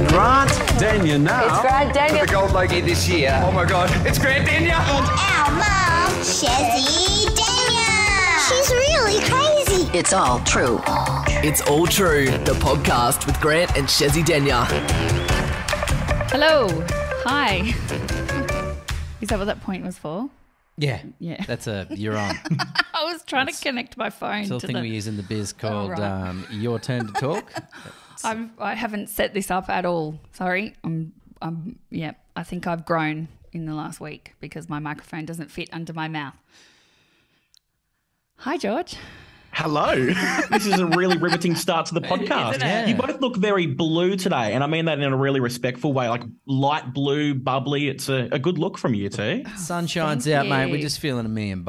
Grant Denyer now. It's Grant Denyer. The gold lady this year. Oh my God, it's Grant Denyer. And our mum, Shezzy Denyer. She's really crazy. It's all true. It's All True, the podcast with Grant and Shezzy Denyer. Hello. Hi. Is that what that point was for? Yeah. Yeah. That's you're on. I was trying to connect my phone It's a to thing we use in the biz called right. Your Turn to Talk. I haven't set this up at all. Sorry. I think I've grown in the last week because my microphone doesn't fit under my mouth. Hi, George. Hello. This is a really riveting start to the podcast. Isn't it? You both look very blue today, and I mean that in a really respectful way, like light blue, bubbly. It's a good look from you two. Sun shines Thank out, mate. you. We're just feeling $1 million.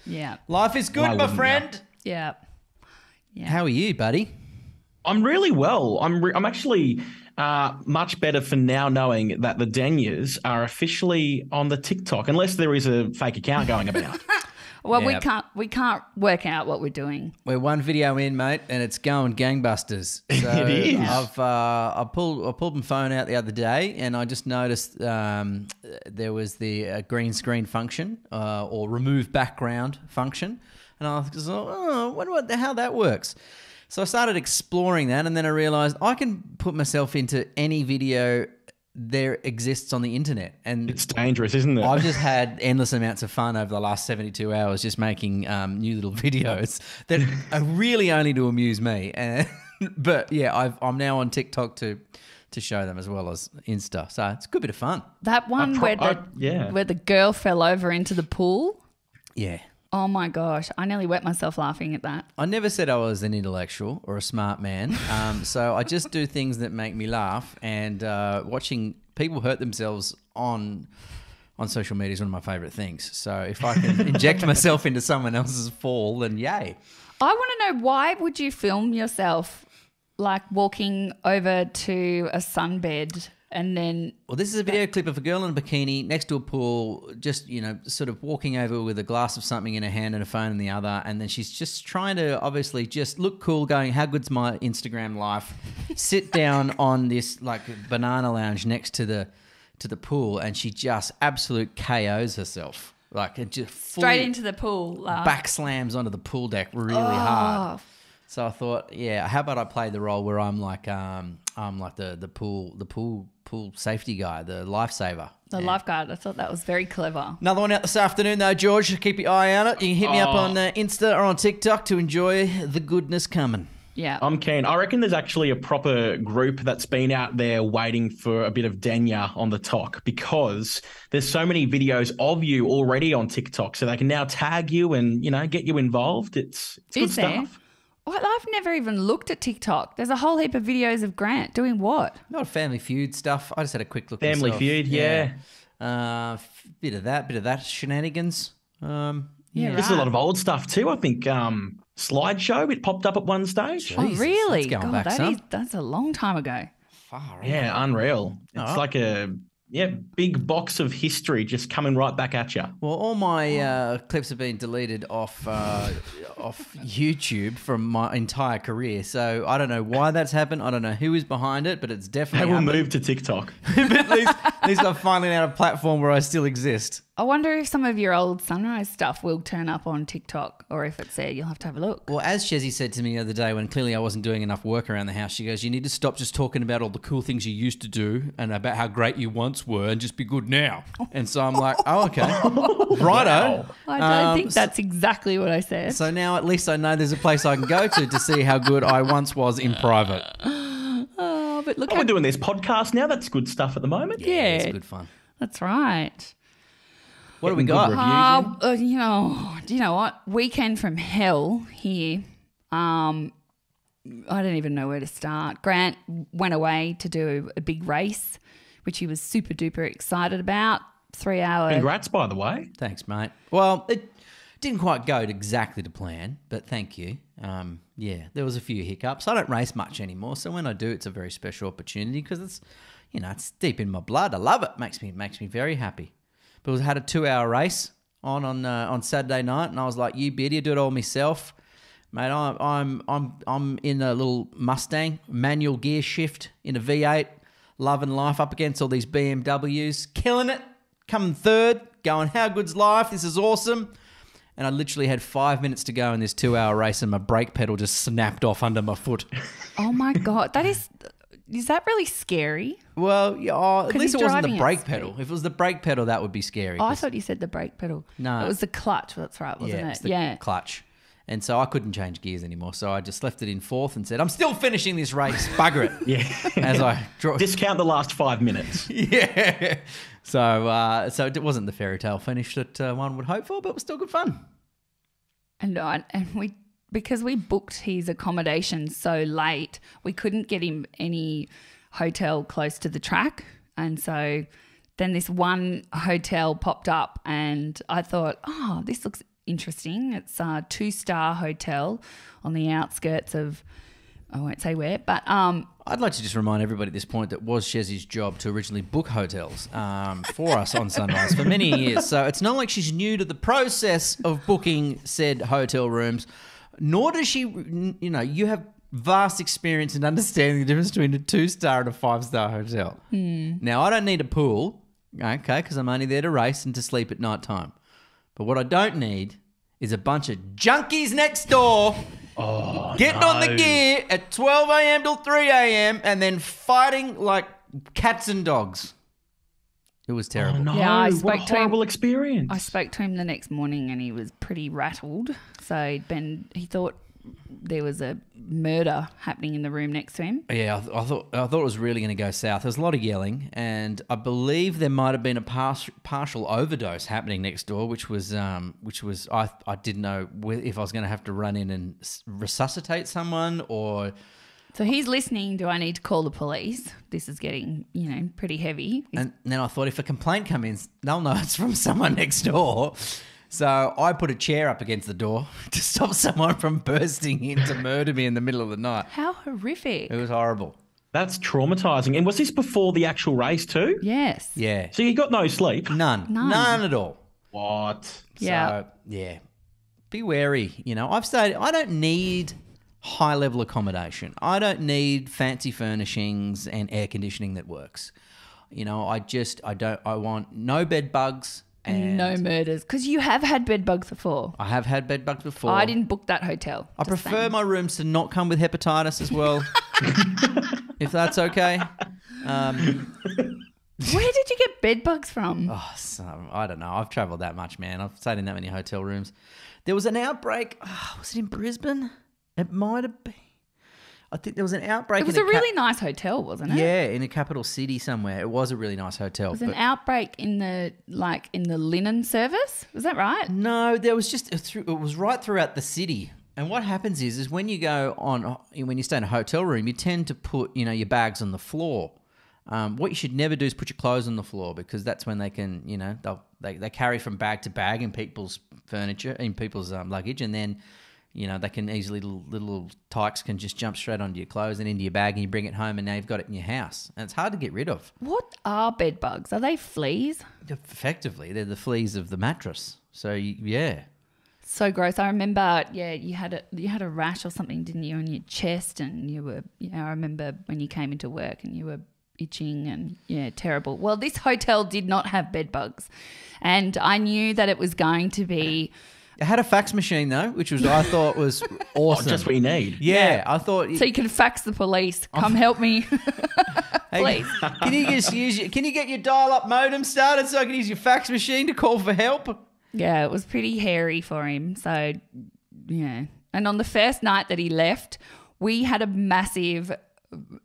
Yeah. Life is good, Why my wouldn't friend. Yeah. How are you, buddy? I'm really well. I'm actually much better for now knowing that the Denyers are officially on the TikTok, unless there is a fake account going about. Well, Yeah. we can't work out what we're doing. We're one video in, mate, and it's going gangbusters. So It is. I pulled my phone out the other day, and I just noticed there was the green screen function or remove background function, and I was like, oh, I wonder how that works. So I started exploring that, and then I realised I can put myself into any video there exists on the internet, and It's dangerous, isn't it? I've just had endless amounts of fun over the last 72 hours just making new little videos that are really only to amuse me. But yeah, I'm now on TikTok to show them as well as Insta. So it's a good bit of fun. That one where the girl fell over into the pool. Yeah. Oh my gosh, I nearly wet myself laughing at that. I never said I was an intellectual or a smart man. So I just do things that make me laugh, and watching people hurt themselves on social media is one of my favourite things. So if I can inject myself into someone else's fall, then yay. I want to know, why would you film yourself like walking over to a sunbed and then... Well, this is a video clip of a girl in a bikini next to a pool, just, sort of walking over with a glass of something in her hand and a phone in the other. And then she's just trying to obviously just look cool, going, how good's my Instagram life? Sit down on this like banana lounge next to the pool, and she just absolute KOs herself. Like it just straight into the pool. Back slams onto the pool deck really hard. So I thought, yeah, how about I play the role where I'm like the pool safety guy, the lifesaver. The lifeguard. I thought that was very clever. Another one out this afternoon though, George. Keep your eye on it. You can hit me up on Insta or on TikTok to enjoy the goodness coming. Yeah. I'm keen. I reckon there's actually a proper group that's been out there waiting for a bit of Denyer on the talk, because there's so many videos of you already on TikTok, so they can now tag you and, get you involved. It's good Is there? stuff. Well, I've never even looked at TikTok. There's a whole heap of videos of Grant doing what? Not Family Feud stuff. I just had a quick look. Family myself. Feud, yeah. Bit of that shenanigans. Yeah, There's a lot of old stuff too. I think Slideshow, it popped up at one stage. Oh, Jesus, really? that's going God, back some. that's a long time ago. Far Yeah, unreal. It's like a big box of history just coming right back at you. Well, all my clips have been deleted off YouTube from my entire career, so I don't know why that's happened. I don't know who is behind it, but it's They definitely will happened. move to TikTok. But at least I'm finally at a platform where I still exist. I wonder if some of your old Sunrise stuff will turn up on TikTok, or if it's there, you'll have to have a look. Well, as Shezzy said to me the other day when clearly I wasn't doing enough work around the house, she goes, you need to stop just talking about all the cool things you used to do and about how great you once were and just be good now. And so I'm like, oh, okay. Righto. I don't think that's exactly what I said. So now at least I know there's a place I can go to see how good I once was in private. Oh, but look, We're doing this podcast now. That's good stuff at the moment. Yeah. It's good fun. that's right. What do we Getting good got? reviews in. Do you know what? Weekend from hell here. I don't even know where to start. Grant went away to do a big race, which he was super duper excited about. 3 hours. Congrats, by the way. Thanks, mate. Well, it didn't quite go exactly to plan, but thank you. Yeah, there was a few hiccups. I don't race much anymore, so when I do, it's a very special opportunity because it's, it's deep in my blood. I love it. Makes me very happy. But I had a 2-hour race on Saturday night, and I was like, "You beauty, I do it all myself, mate. I'm in a little Mustang manual gear shift in a V8. loving life up against all these BMWs, killing it, coming third, going, how good's life? This is awesome. And I literally had 5 minutes to go in this 2-hour race and my brake pedal just snapped off under my foot. Oh my God. Is that really scary? Well, yeah, at least he's it wasn't the driving at brake speed. pedal. If it was the brake pedal, that would be scary. Oh, I 'cause- thought you said the brake pedal. No. It was the clutch. That's right, wasn't it's it? the Yeah. clutch. And so I couldn't change gears anymore. So I just left it in fourth and said, I'm still finishing this race. Bugger it. Yeah. As I draw. Discount the last 5 minutes. Yeah. So it wasn't the fairy tale finish that one would hope for, but it was still good fun. And we, because we booked his accommodation so late, we couldn't get him any hotel close to the track. And so then this one hotel popped up and I thought, oh, this looks interesting. It's a 2-star hotel on the outskirts of, I won't say where, but I'd like to just remind everybody at this point that it was Shezzy's job to originally book hotels for us on Sunrise for many years. So it's not like she's new to the process of booking said hotel rooms, nor does she, you have vast experience in understanding the difference between a 2-star and a 5-star hotel. Now, I don't need a pool, okay, because I'm only there to race and to sleep at night time. But what I don't need is a bunch of junkies next door getting on the gear at 12 a.m. till 3 a.m. and then fighting like cats and dogs. It was terrible. Oh, no. Yeah, I what a spoke to him. horrible experience. I spoke to him the next morning and he was pretty rattled. So he thought there was a murder happening in the room next to him. Yeah, I thought it was really going to go south. There was a lot of yelling, and I believe there might have been a partial overdose happening next door, which was I didn't know if I was going to have to run in and resuscitate someone or. So he's listening. Do I need to call the police? This is getting, pretty heavy. And then I thought if a complaint comes in, they'll know it's from someone next door. So I put a chair up against the door to stop someone from bursting in to murder me in the middle of the night. How horrific. It was horrible. That's traumatizing. And was this before the actual race too? Yes. Yeah. So you got no sleep? None at all. What? Yeah. So, yeah. Be wary. I've stated I don't need high level accommodation. I don't need fancy furnishings and air conditioning that works. I want no bed bugs. And no murders. Because you have had bed bugs before. I have had bed bugs before. I didn't book that hotel. I prefer my rooms to not come with hepatitis as well, if that's okay. Where did you get bed bugs from? I don't know. I've travelled that much, man. I've stayed in that many hotel rooms. There was an outbreak. Was it in Brisbane? It might have been. I think there was an outbreak. It was a really nice hotel, wasn't it? Yeah, in a capital city somewhere. It was a really nice hotel. It was an outbreak in the linen service. Was that right? No, there was just it was right throughout the city. And what happens is when you go on when you stay in a hotel room, you tend to put your bags on the floor. What you should never do is put your clothes on the floor because that's when they can they carry from bag to bag in people's furniture in people's luggage, and then. They can easily, little tykes can just jump straight onto your clothes and into your bag and you bring it home and now you've got it in your house. And it's hard to get rid of. What are bed bugs? Are they fleas? Effectively, they're the fleas of the mattress. So, yeah. So gross. I remember, you had a rash or something, didn't you, on your chest and you were, I remember when you came into work and you were itching and, terrible. Well, this hotel did not have bed bugs and I knew that it was going to be... It had a fax machine though, which I thought was awesome. Just what you need. Yeah, I thought. So you can fax the police. Come help me, please. Can you just can you get your dial-up modem started so I can use your fax machine to call for help? Yeah, it was pretty hairy for him. So, yeah. And on the first night that he left, we had a massive,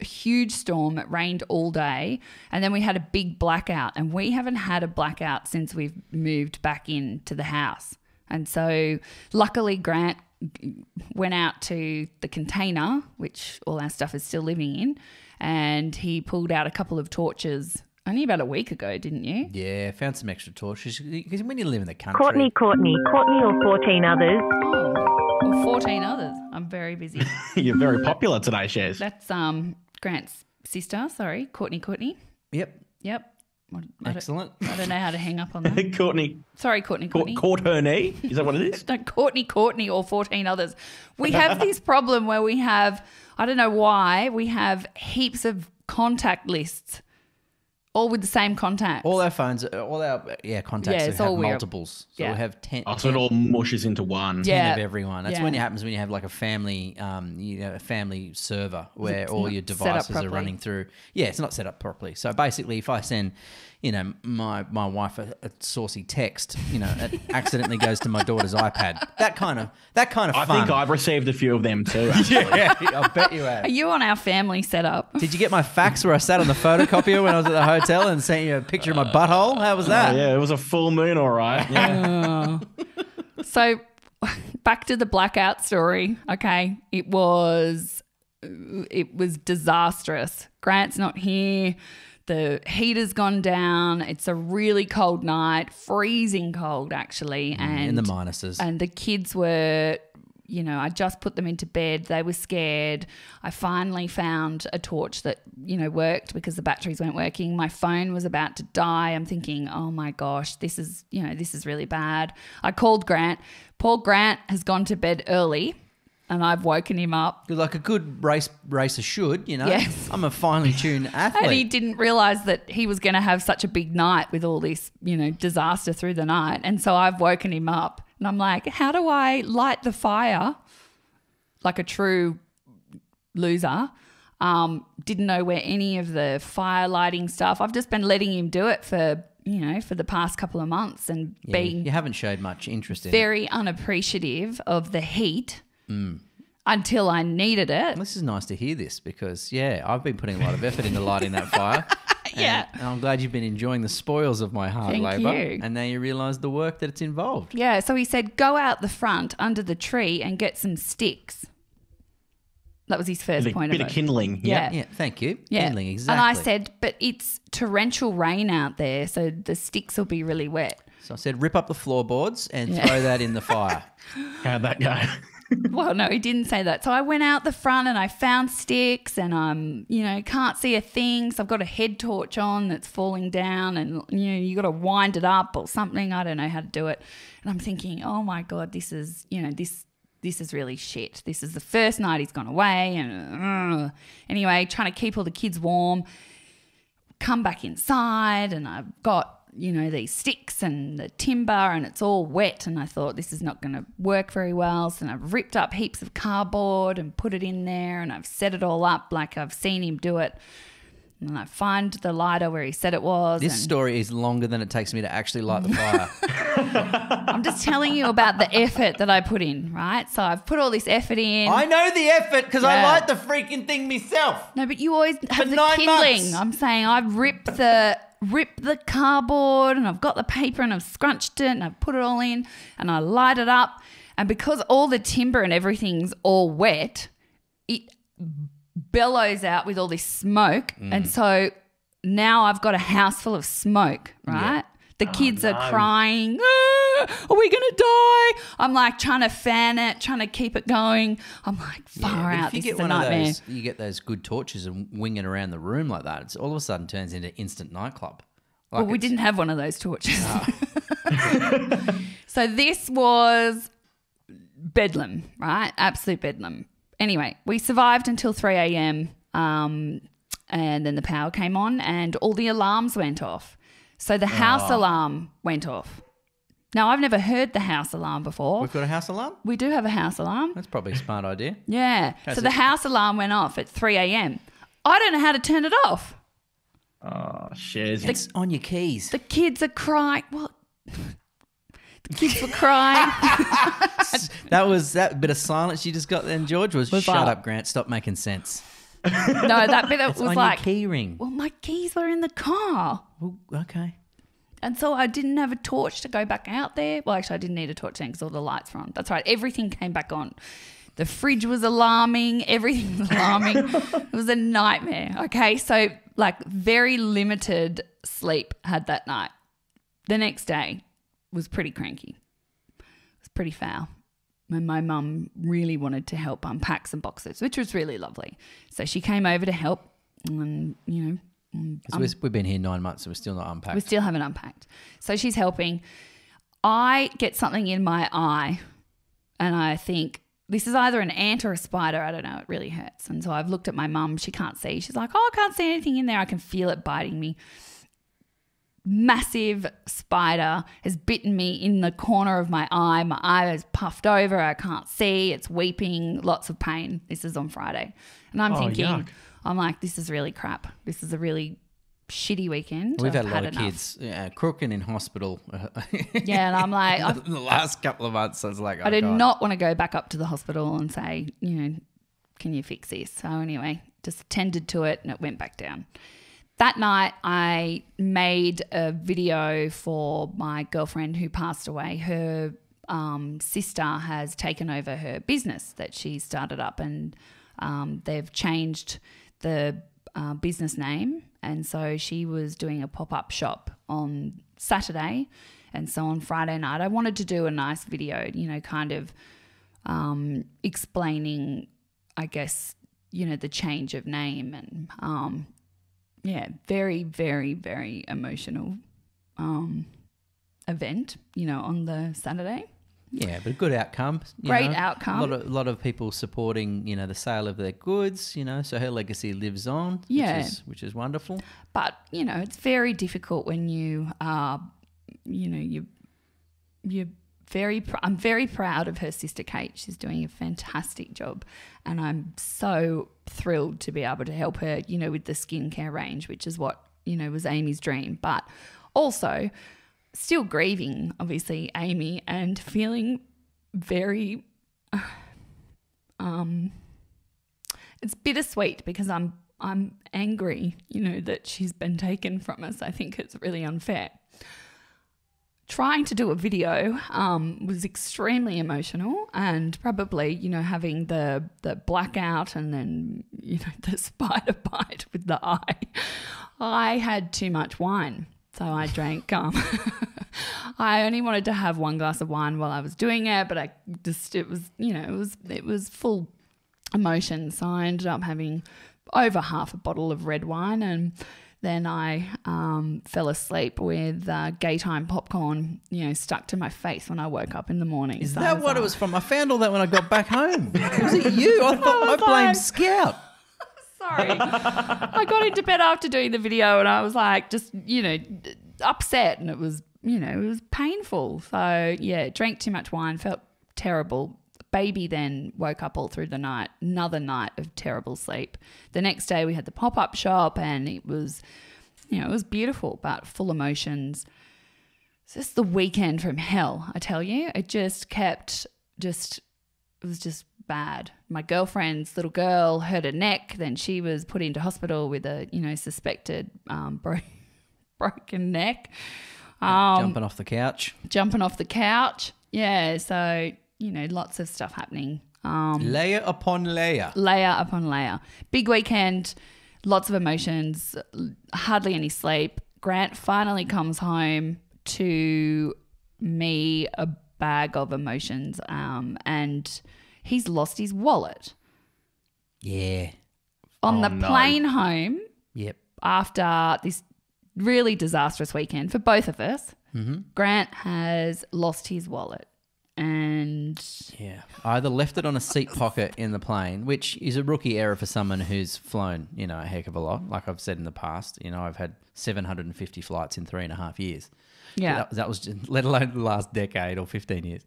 huge storm. It rained all day. And then we had a big blackout. And we haven't had a blackout since we've moved back into the house. And so luckily Grant went out to the container, which all our stuff is still living in, and he pulled out a couple of torches only about a week ago, didn't you? Yeah, found some extra torches. Because when you live in the country... Courtney or 14 others. Oh, or 14 others. I'm very busy. You're very popular today, Shez. That's Grant's sister, sorry, Courtney. Yep. Excellent. I don't know how to hang up on that. Courtney. Sorry, Courtney. Caught her knee? Is that what it is? No, Courtney or 14 others. We have this problem where we have, I don't know why, we have heaps of contact lists All with the same contact. All our phones, contacts it's have all weird. multiples. So Yeah. we have 10. Oh, so it all mushes into one. 10 Yeah. of everyone. That's Yeah. when it happens when you have like a family, a family server where It's all not your set up devices are properly. running through. Yeah, it's not set up properly. So basically, if I send, my wife a saucy text, it accidentally goes to my daughter's iPad. That kind of fun. I think I've received a few of them too. Actually. Yeah, I bet you have. Are you on our family setup? Did you get my fax where I sat on the photocopier when I was at the hotel and sent you a picture of my butthole? How was that? Yeah, it was a full moon, all right. Yeah. So back to the blackout story. Okay. It was disastrous. Grant's not here. The heater's gone down. It's a really cold night, freezing cold actually. And in the minuses. And the kids were, I just put them into bed. They were scared. I finally found a torch that, worked because the batteries weren't working. My phone was about to die. I'm thinking, oh my gosh, this is really bad. I called Grant. Poor Grant has gone to bed early and I've woken him up. Like a good racer should, Yes. I'm a finely tuned athlete. And he didn't realise that he was going to have such a big night with all this, disaster through the night. And so I've woken him up and I'm like, how do I light the fire like a true loser? Didn't know where any of the fire lighting stuff. I've just been letting him do it for the past couple of months and being you haven't showed much interest in it. very unappreciative of the heat until I needed it. This is nice to hear this because, I've been putting a lot of effort into lighting that fire. Yeah. And I'm glad you've been enjoying the spoils of my hard Thank labour. you. And now you realise the work that's involved. Yeah, so he said, go out the front under the tree and get some sticks. That was his first point bit of of it. kindling. Yeah. Yeah, thank you. Yeah. Handling, exactly. And I said, but it's torrential rain out there, so the sticks will be really wet. So I said, rip up the floorboards and throw that in the fire. How'd that go? Well, no, he didn't say that. So I went out the front and I found sticks and I'm, can't see a thing. So I've got a head torch on that's falling down and, you got to wind it up or something. I don't know how to do it. And I'm thinking, oh my God, this is, this is really shit. This is the first night he's gone away. And anyway, trying to keep all the kids warm, come back inside and I've got, these sticks and the timber and it's all wet and I thought this is not going to work very well. So I've ripped up heaps of cardboard and put it in there and I've set it all up like I've seen him do it. And I find the lighter where he said it was. This story is longer than it takes me to actually light the fire. I'm just telling you about the effort that I put in, right? So I've put all this effort in. I know the effort because I Yeah. light the freaking thing myself. No, but you always have the 9 kindling. months. I'm saying I've ripped the cardboard and I've got the paper and I've scrunched it and I've put it all in and I light it up. And because all the timber and everything's all wet, it bellows out with all this smoke. And so now I've got a house full of smoke, right? The kids are crying, are we going to die? I'm like trying to fan it, trying to keep it going. I'm like, far But out, if you this get is a one of nightmare. those, you get those good torches and wing it around the room like that. It's all of a sudden turns into instant nightclub. Like Well, we it's- didn't have one of those torches. So this was bedlam, right? Absolute bedlam. Anyway, we survived until 3 a.m. And then the power came on and all the alarms went off. So the house alarm went off. Now, I've never heard the house alarm before. We've got a house alarm. We do have a house alarm. That's probably a smart idea. Yeah. That's So the it. house alarm went off at 3 a.m. I don't know how to turn it off. Oh, shares. It's on your keys. The kids are crying. What? The kids were crying. That bit of silence you just got then, George, was Was shut like- up, Grant. Stop making sense. No, that bit It's was on like, your key ring. well, my keys were in the car. Well, okay. And so I didn't have a torch to go back out there. Well, actually, I didn't need a torch then because all the lights were on. That's right. Everything came back on. The fridge was alarming. Everything was alarming. It was a nightmare. Okay. So, like, very limited sleep had that night. The next day was pretty cranky. It was pretty foul. And my mum really wanted to help unpack some boxes, which was really lovely. So she came over to help and, Because we've been here 9 months and we're still not unpacked. we still haven't unpacked. So she's helping. I get something in my eye and I think this is either an ant or a spider. I don't know. It really hurts. And so I've looked at my mum. She can't see. She's like, oh, I can't see anything in there. I can feel it biting me. massive spider has bitten me in the corner of my eye. My eye is puffed over. I can't see. It's weeping. Lots of pain. This is on Friday. And I'm thinking, yuck. I'm like, this is really crap. This is a really shitty weekend. We've I've had a lot of enough. kids crooking in hospital. Yeah, and I'm like, in the last couple of months, I was like, I did not want to go back up to the hospital and say, can you fix this? So anyway, just tended to it and it went back down. That night, I made a video for my girlfriend who passed away. Her sister has taken over her business that she started up, and they've changed the business name. And so she was doing a pop-up shop on Saturday. And so on Friday night, I wanted to do a nice video, kind of explaining, I guess, the change of name and very, very, very emotional event, on the Saturday. Yeah, but a good outcome. Great outcome. A lot of people supporting, the sale of their goods, so her legacy lives on, Yeah. which is wonderful. But, it's very difficult when you are, you're I'm very proud of her sister Kate. She's doing a fantastic job, and I'm so thrilled to be able to help her, with the skincare range, which is what, was Amy's dream. But also still grieving, obviously, Amy, and feeling very it's bittersweet because I'm angry, that she's been taken from us. I think it's really unfair. Trying to do a video was extremely emotional, and probably, having the blackout and then, the spider bite with the eye. I had too much wine, so I drank. I only wanted to have one glass of wine while I was doing it, but it was full emotion. So I ended up having over half a bottle of red wine, and then I fell asleep with Gaytime popcorn, stuck to my face when I woke up in the morning. Is So that what it was from? I found all that when I got back home. Was it you? I thought I blamed Scout. Sorry. I got into bed after doing the video and I was like, just, upset, and it was painful. So, yeah, drank too much wine, felt terrible. Baby then woke up all through the night, another night of terrible sleep. The next day we had the pop-up shop, and it was, it was beautiful, but full emotions. It's just the weekend from hell, I tell you. It just kept it was just bad. My girlfriend's little girl hurt her neck, then she was put into hospital with a, suspected broken neck. Jumping off the couch. Yeah, so, lots of stuff happening. Layer upon layer. Layer upon layer. Big weekend, lots of emotions, hardly any sleep. Grant finally comes home to me a bag of emotions, and he's lost his wallet. Yeah. On the plane home, Yep. after this really disastrous weekend for both of us, Grant has lost his wallet. And Yeah. I either left it on a seat pocket in the plane, which is a rookie error for someone who's flown, a heck of a lot. Like I've said in the past, I've had 750 flights in 3.5 years. yeah, That was just, let alone the last decade or 15 years.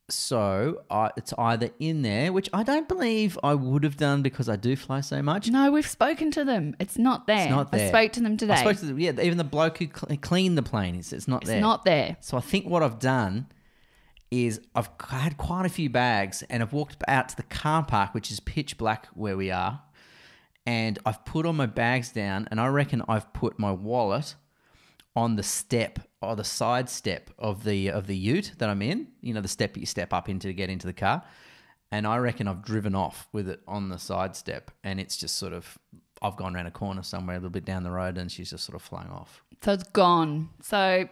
So it's either in there, which I don't believe I would have done because I do fly so much. no, we've spoken to them. It's not there. It's not there. I spoke to them today. I spoke to them, even the bloke who cleaned the plane, it's not there. It's not there. So I think what I've done is I've had quite a few bags, and I've walked out to the car park, which is pitch black where we are, and I've put all my bags down, and I reckon I've put my wallet on the step or the side step of the ute that I'm in, the step that you step up into to get into the car. And I reckon I've driven off with it on the side step, and it's just sort of, I've gone around a corner somewhere a little bit down the road, and she's just sort of flown off. So it's gone. So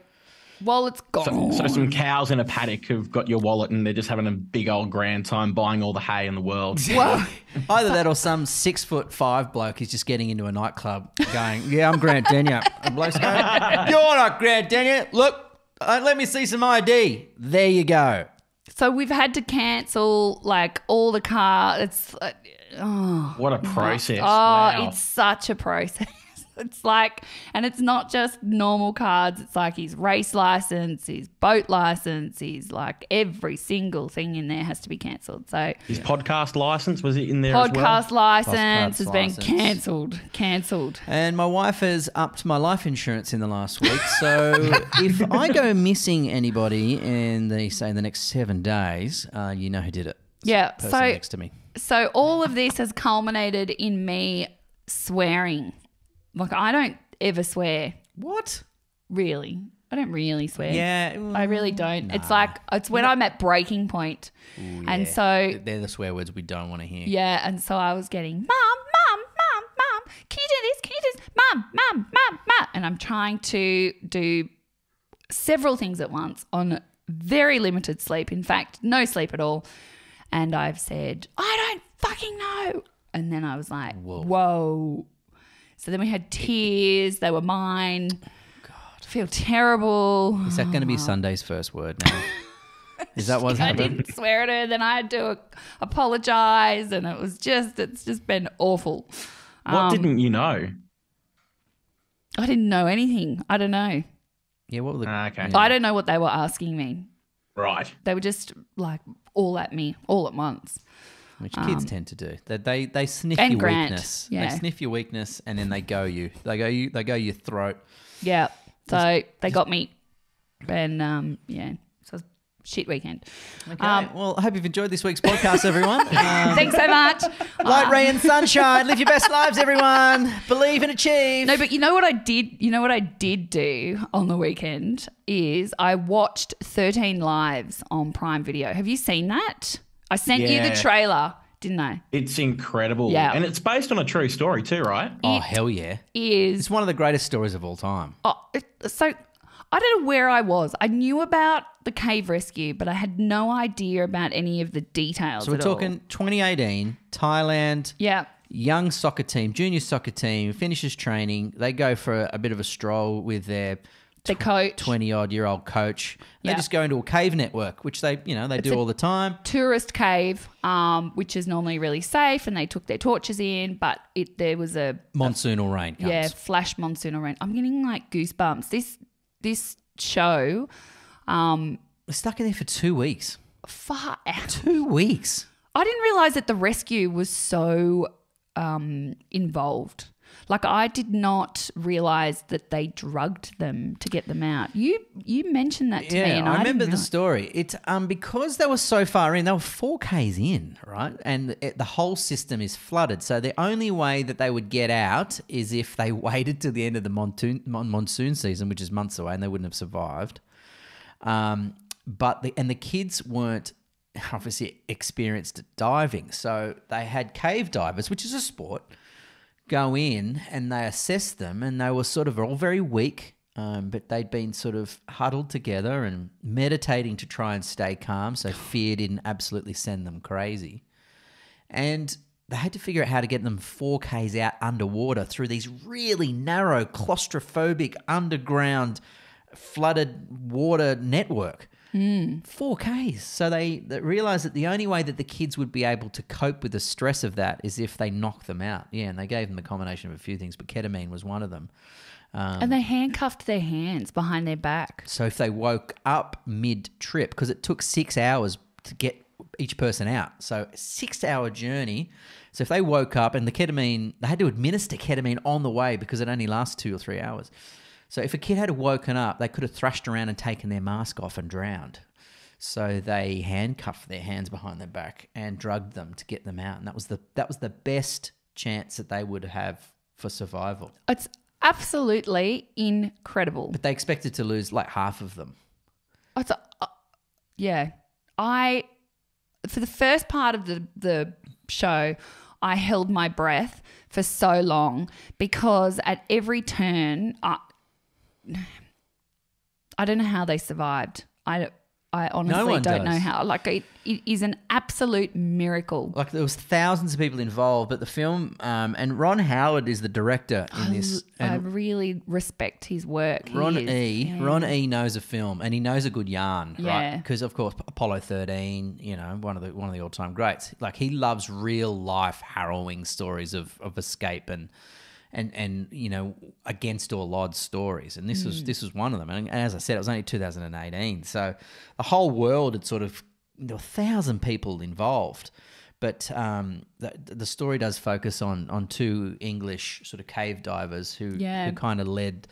wallet's gone. So some cows in a paddock have got your wallet, and they're just having a big old grand time buying all the hay in the world. Well, Either that or some 6'5" bloke is just getting into a nightclub going, yeah, I'm Grant Denyer. And bloke's going, you're not Grant Denyer. Look, let me see some ID. There you go. so we've had to cancel all the car. It's What a process. oh, Wow. it's such a process. It's like, and it's not just normal cards. It's like his race license, his boat license, his like every single thing in there has to be cancelled. So His podcast license, was it in there as well? podcast license has Podcast been license. cancelled. And my wife has upped my life insurance in the last week. So if I go missing anybody in the next 7 days, you know who did it. Yeah. Person So next to me. So all of this has culminated in me swearing. Like, I don't ever swear, What? really. I don't really swear. Yeah. I really don't. It's like, it's when I'm at breaking point. And so, They're the swear words we don't want to hear. yeah, and so I was getting, Mom, can you do this? Can you do this? Mom. And I'm trying to do several things at once on very limited sleep. In fact, no sleep at all. And I've said, I don't fucking know. And then I was like, whoa. So then we had tears. They were mine. God. I feel terrible. Is that going to be Sunday's first word now? Is that what's I happened? didn't swear at her. Then I had to apologise. And it's just been awful. What didn't you know? I didn't know anything. I don't know. Yeah, what were the... Okay. I don't know what they were asking me. Right. They were just like all at me all at once. Which kids tend to do. They sniff And your Grant, weakness. yeah. They sniff your weakness and then they go you. They go your throat. Yeah. So they got me. And yeah. So it was a shit weekend. Okay. Well, I hope you've enjoyed this week's podcast, everyone. Thanks so much. Light, rain, and sunshine. Live your best lives, everyone. Believe and achieve. No, but you know what I did? You know what I did do on the weekend is I watched 13 Lives on Prime Video. Have you seen that? I sent you the Yeah. trailer, didn't I? It's incredible. Yeah. And it's based on a true story too, right? Oh, hell yeah. Is It's one of the greatest stories of all time. so I don't know where I was. I knew about the cave rescue, but I had no idea about any of the details. So we're at all. talking 2018, Thailand, Yeah. young soccer team, junior soccer team, finishes training. They go for a bit of a stroll with their The coach. 20-odd-year-old coach. They Yeah. just go into a cave network, which they do all the time. Tourist cave, which is normally really safe, and they took their torches in, but there was a Monsoonal rain comes. flash monsoonal rain. I'm getting like goosebumps. This show, We're stuck in there for 2 weeks. far out. 2 weeks. I didn't realize that the rescue was so involved. Like, I did not realize that they drugged them to get them out. You mentioned that to me, and I remember didn't the realize. story. It's because they were so far in, they were 4Ks in, right? And the whole system is flooded. So the only way that they would get out is if they waited till the end of the monsoon season, which is months away, and they wouldn't have survived. But the kids weren't obviously experienced at diving, so they had cave divers, which is a sport, go in and they assessed them, and they were sort of all very weak, but they'd been sort of huddled together and meditating to try and stay calm, so fear didn't absolutely send them crazy. And they had to figure out how to get them 4Ks out underwater through these really narrow, claustrophobic, underground, flooded water network. 4Ks. So they realised that the only way that the kids would be able to cope with the stress of that is if they knocked them out. Yeah, and they gave them a combination of a few things, but ketamine was one of them. And they handcuffed their hands behind their back. So if they woke up mid-trip, because it took 6 hours to get each person out. So 6-hour journey. So if they woke up and the ketamine, they had to administer ketamine on the way because it only lasts 2 or 3 hours. So if a kid had woken up, they could have thrashed around and taken their mask off and drowned. So they handcuffed their hands behind their back and drugged them to get them out. And that was the best chance that they would have for survival. It's absolutely incredible. But they expected to lose like half of them. It's yeah. For the first part of the show, I held my breath for so long because at every turn, I don't know how they survived. I honestly one don't know does. how. Like, it is an absolute miracle. Like, there was thousands of people involved, but the film, and Ron Howard is the director in this. I And really respect his work. Ron He is. Ron E knows a film, and he knows a good yarn, right? Yeah. Because of course, Apollo 13, one of the all time greats. Like, he loves real life harrowing stories of escape and against all odds stories, and this was one of them. And as I said, it was only 2018, so the whole world had sort of, there were 1,000 people involved. But the story does focus on two English sort of cave divers who kind of led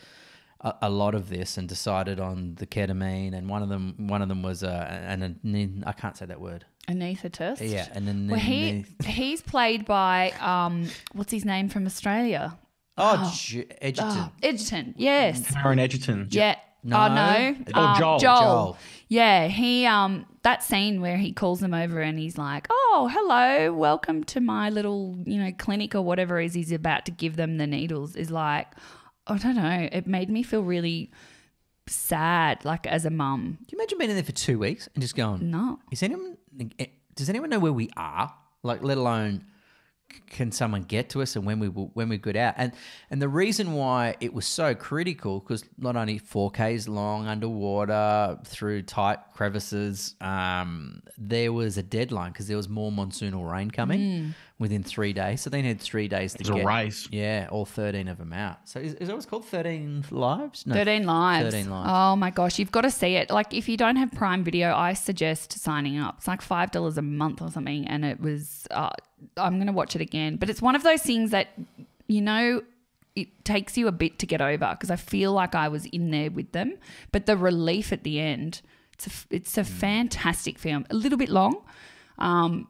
a lot of this and decided on the ketamine, and one of them was I can't say that word. Anaesthetist. Yeah, and then he's played by what's his name from Australia? Edgerton. Edgerton, yes. Taron Egerton. Yeah. No. Joel. Yeah, he that scene where he calls them over and he's like, "Oh, hello, welcome to my little clinic," or whatever it is he's about to give them the needles, is like, I don't know. It made me feel really sad, like as a mum. Can you imagine being in there for 2 weeks and just going, No. does anyone know where we are? Like, let alone can someone get to us and when we get out? And the reason why it was so critical, because not only 4Ks long underwater through tight crevices, there was a deadline because there was more monsoonal rain coming within 3 days. So they needed 3 days to get a race. Yeah, all 13 of them out. So is that what's called 13 lives? No, 13 lives. 13 lives. Oh my gosh, you've got to see it. Like, if you don't have Prime Video, I suggest signing up. It's like $5 a month or something, and it was. I'm going to watch it again, but it's one of those things that it takes you a bit to get over, because I feel like I was in there with them, but the relief at the end. It's a fantastic film. A little bit long. You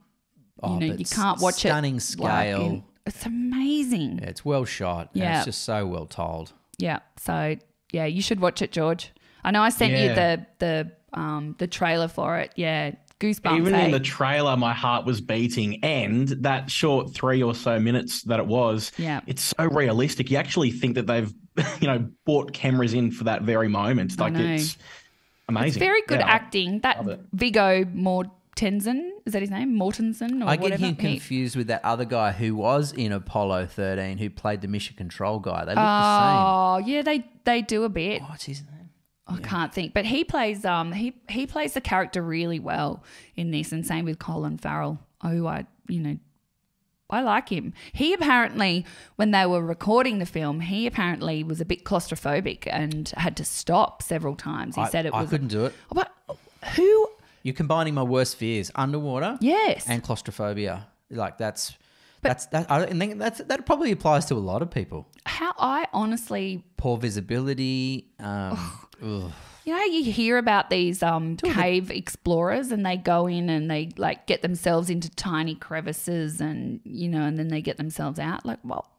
can't watch it. Stunning scale. It's amazing. Yeah, it's well shot. Yeah. It's just so well told. Yeah. So yeah, you should watch it, George. I know I sent you the trailer for it. Yeah. Goosebumps. Even in the trailer, my heart was beating, and that short 3 or so minutes that it was, it's so realistic. You actually think that they've, brought cameras in for that very moment. Like, it's amazing. It's very good acting. That Viggo Mortensen, is that his name? Mortensen or I whatever? get him confused with that other guy who was in Apollo 13 who played the Mission Control guy. They look the same. Oh, yeah, they do a bit. What's his name? I can't think, but he plays he plays the character really well in this, and same with Colin Farrell. I like him. He apparently, when they were recording the film, he apparently was a bit claustrophobic and had to stop several times. He said I couldn't do it. But who? You're combining my worst fears: underwater, yes, and claustrophobia. Like that probably applies to a lot of people. How I honestly poor visibility. You hear about these cave explorers, and they go in and they like get themselves into tiny crevices, and and then they get themselves out. Like, well,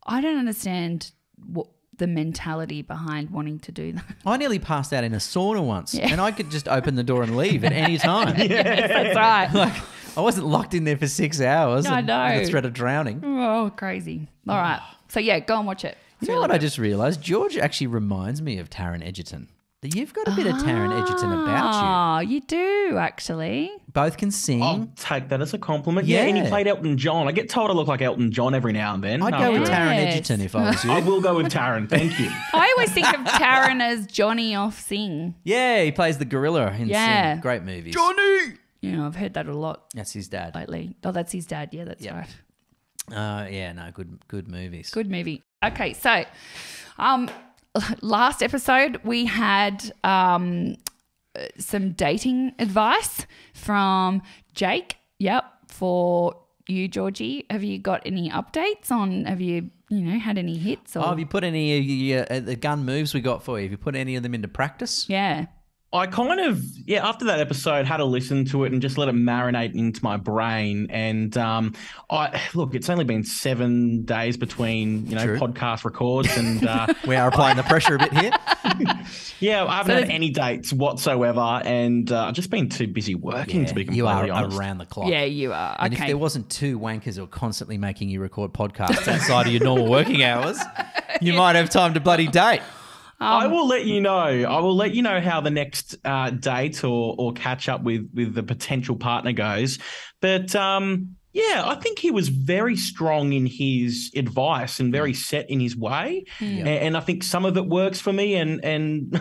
I don't understand what the mentality behind wanting to do that. I nearly passed out in a sauna once, and I could just open the door and leave at any time. Yes, that's right. Like, I wasn't locked in there for 6 hours. I know. With the threat of drowning. Oh, crazy. All right. So, yeah, go and watch it. You know what I just realised? George actually reminds me of Taron Egerton. You've got a bit of Taron Egerton about you. You do, actually. Both can sing. I'll take that as a compliment. Yeah, and he played Elton John. I get told I look like Elton John every now and then. I'd go with Taron Egerton if I was you. I will go with Taron. Thank you. I always think of Taron as Johnny off Sing. Yeah, he plays the gorilla in Sing. Great movies. Johnny! Yeah, I've heard that a lot. That's his dad. Lately. Oh, that's his dad. Yeah, that's right. Good movies. Good movie. Okay, so last episode we had some dating advice from Jake. Yep, for you, Georgie. Have you got any updates on? Have you had any hits? Or? Have you put any of the gun moves we got for you? Have you put any of them into practice? Yeah. I kind of, after that episode, had to listen to it and just let it marinate into my brain. And it's only been 7 days between, podcast records, and we are applying the pressure a bit here. Yeah, I haven't had any dates whatsoever, and I've just been too busy working to be completely honest. You are around the clock. Yeah, you are. And if there wasn't two wankers who are constantly making you record podcasts outside of your normal working hours, you might have time to bloody date. I will let you know. I will let you know how the next date or catch up with the potential partner goes. But I think he was very strong in his advice and very set in his way. And I think some of it works for me, and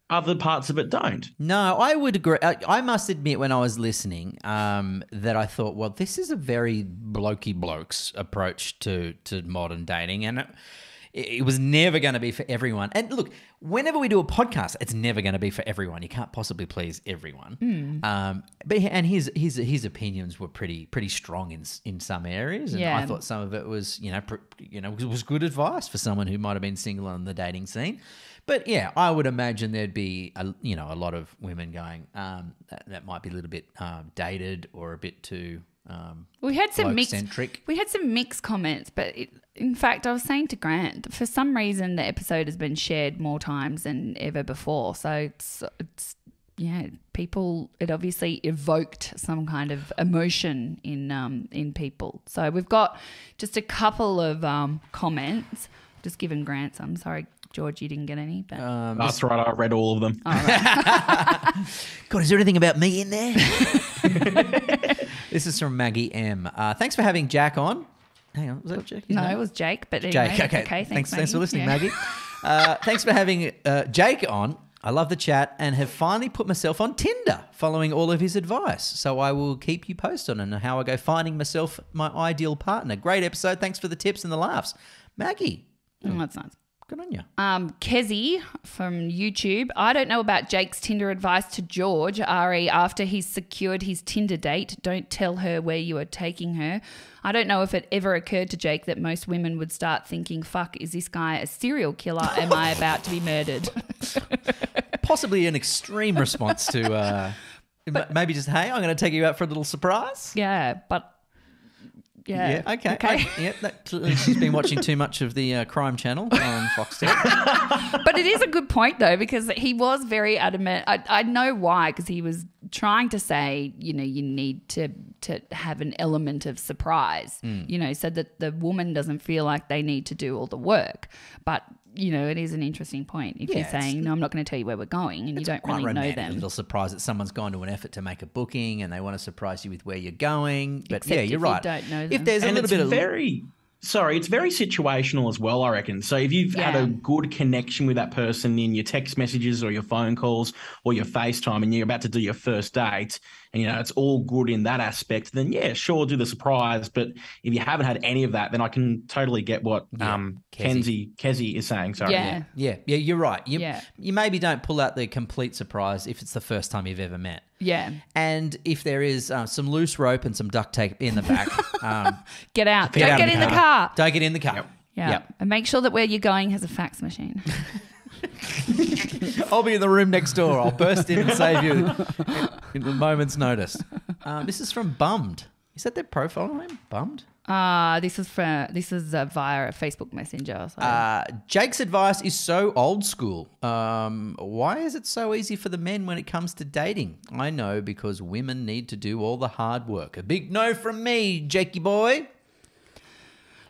other parts of it don't. No, I would agree. I must admit, when I was listening, that I thought, well, this is a very blokey blokes approach to modern dating, and it was never going to be for everyone. And look, whenever we do a podcast, it's never going to be for everyone. You can't possibly please everyone. But his opinions were pretty strong in some areas, and I thought some of it was was good advice for someone who might have been single on the dating scene. But yeah, I would imagine there'd be a lot of women going that might be a little bit dated or a bit too we had some bloke-centric. We had some mixed comments, but in fact, I was saying to Grant, for some reason, the episode has been shared more times than ever before. So it's people. It obviously evoked some kind of emotion in people. So we've got just a couple of comments. Just given Grant some. Sorry, George, you didn't get any. But That's right. I read all of them. Oh, right. God, is there anything about me in there? This is from Maggie M. Thanks for having Jack on. Hang on, was that Jack? No, it was Jake. But anyway, Jake, okay. Thanks for listening, Yeah. Maggie. Thanks for having Jake on. I love the chat and have finally put myself on Tinder following all of his advice. So I will keep you posted on how I go finding myself my ideal partner. Great episode. Thanks for the tips and the laughs. Maggie. Oh, that's nice. Good on you. Kezi from YouTube. I don't know about Jake's Tinder advice to George, Ari, after he's secured his Tinder date. Don't tell her where you are taking her. I don't know if it ever occurred to Jake that most women would start thinking, fuck, is this guy a serial killer? Am I about to be murdered? Possibly an extreme response to maybe just, hey, I'm going to take you out for a little surprise. Yeah, but... Yeah. Okay. She's been watching too much of the Crime Channel on Foxtel. But it is a good point, though, because he was very adamant. I know why, because he was trying to say, you need to have an element of surprise, so that the woman doesn't feel like they need to do all the work. But, it is an interesting point. If you're saying, no, I'm not going to tell you where we're going, and you don't really know them. A little surprise that someone's gone to an effort to make a booking and they want to surprise you with where you're going. But Except you're if right. You don't know them. If there's a little bit of it's very situational as well, I reckon. So if you've had a good connection with that person in your text messages or your phone calls or your FaceTime and you're about to do your first date and, it's all good in that aspect, then, sure, do the surprise. But if you haven't had any of that, then I can totally get what Kezi is saying. Sorry. Yeah, you're right. You maybe don't pull out the complete surprise if it's the first time you've ever met. Yeah. And if there is some loose rope and some duct tape in the back. Get out. Don't get in the car. Don't get in the car. Yep. And make sure that where you're going has a fax machine. I'll be in the room next door. I'll burst in and save you in a moment's notice. This is from Bummed. Is that their profile name? Bummed? This is via a Facebook Messenger. So. Jake's advice is so old school. Why is it so easy for the men when it comes to dating? I know, because women need to do all the hard work. A big no from me, Jakey boy.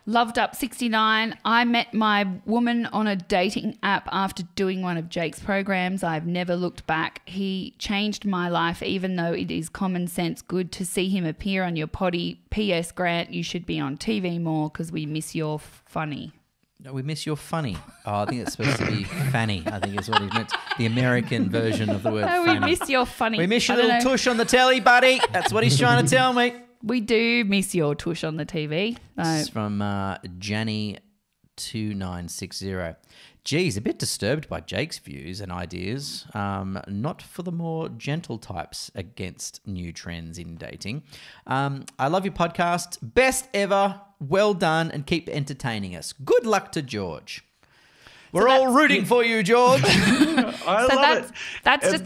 Loved Up 69. I met my woman on a dating app after doing one of Jake's programs. I've never looked back. He changed my life, even though it is common sense good to see him appear on your potty. P.S. Grant, you should be on TV more because we miss your funny. No, we miss your funny. Oh, I think it's supposed to be fanny, I think is what he meant. The American version of the word fanny. We miss your funny. We miss your little tush on the telly, buddy. That's what he's trying to tell me. We do miss your tush on the TV. This is from Janny2960. Geez, a bit disturbed by Jake's views and ideas. Not for the more gentle types against new trends in dating. I love your podcast. Best ever. Well done, and keep entertaining us. Good luck to George. We're all rooting for you, George. I love it. That's just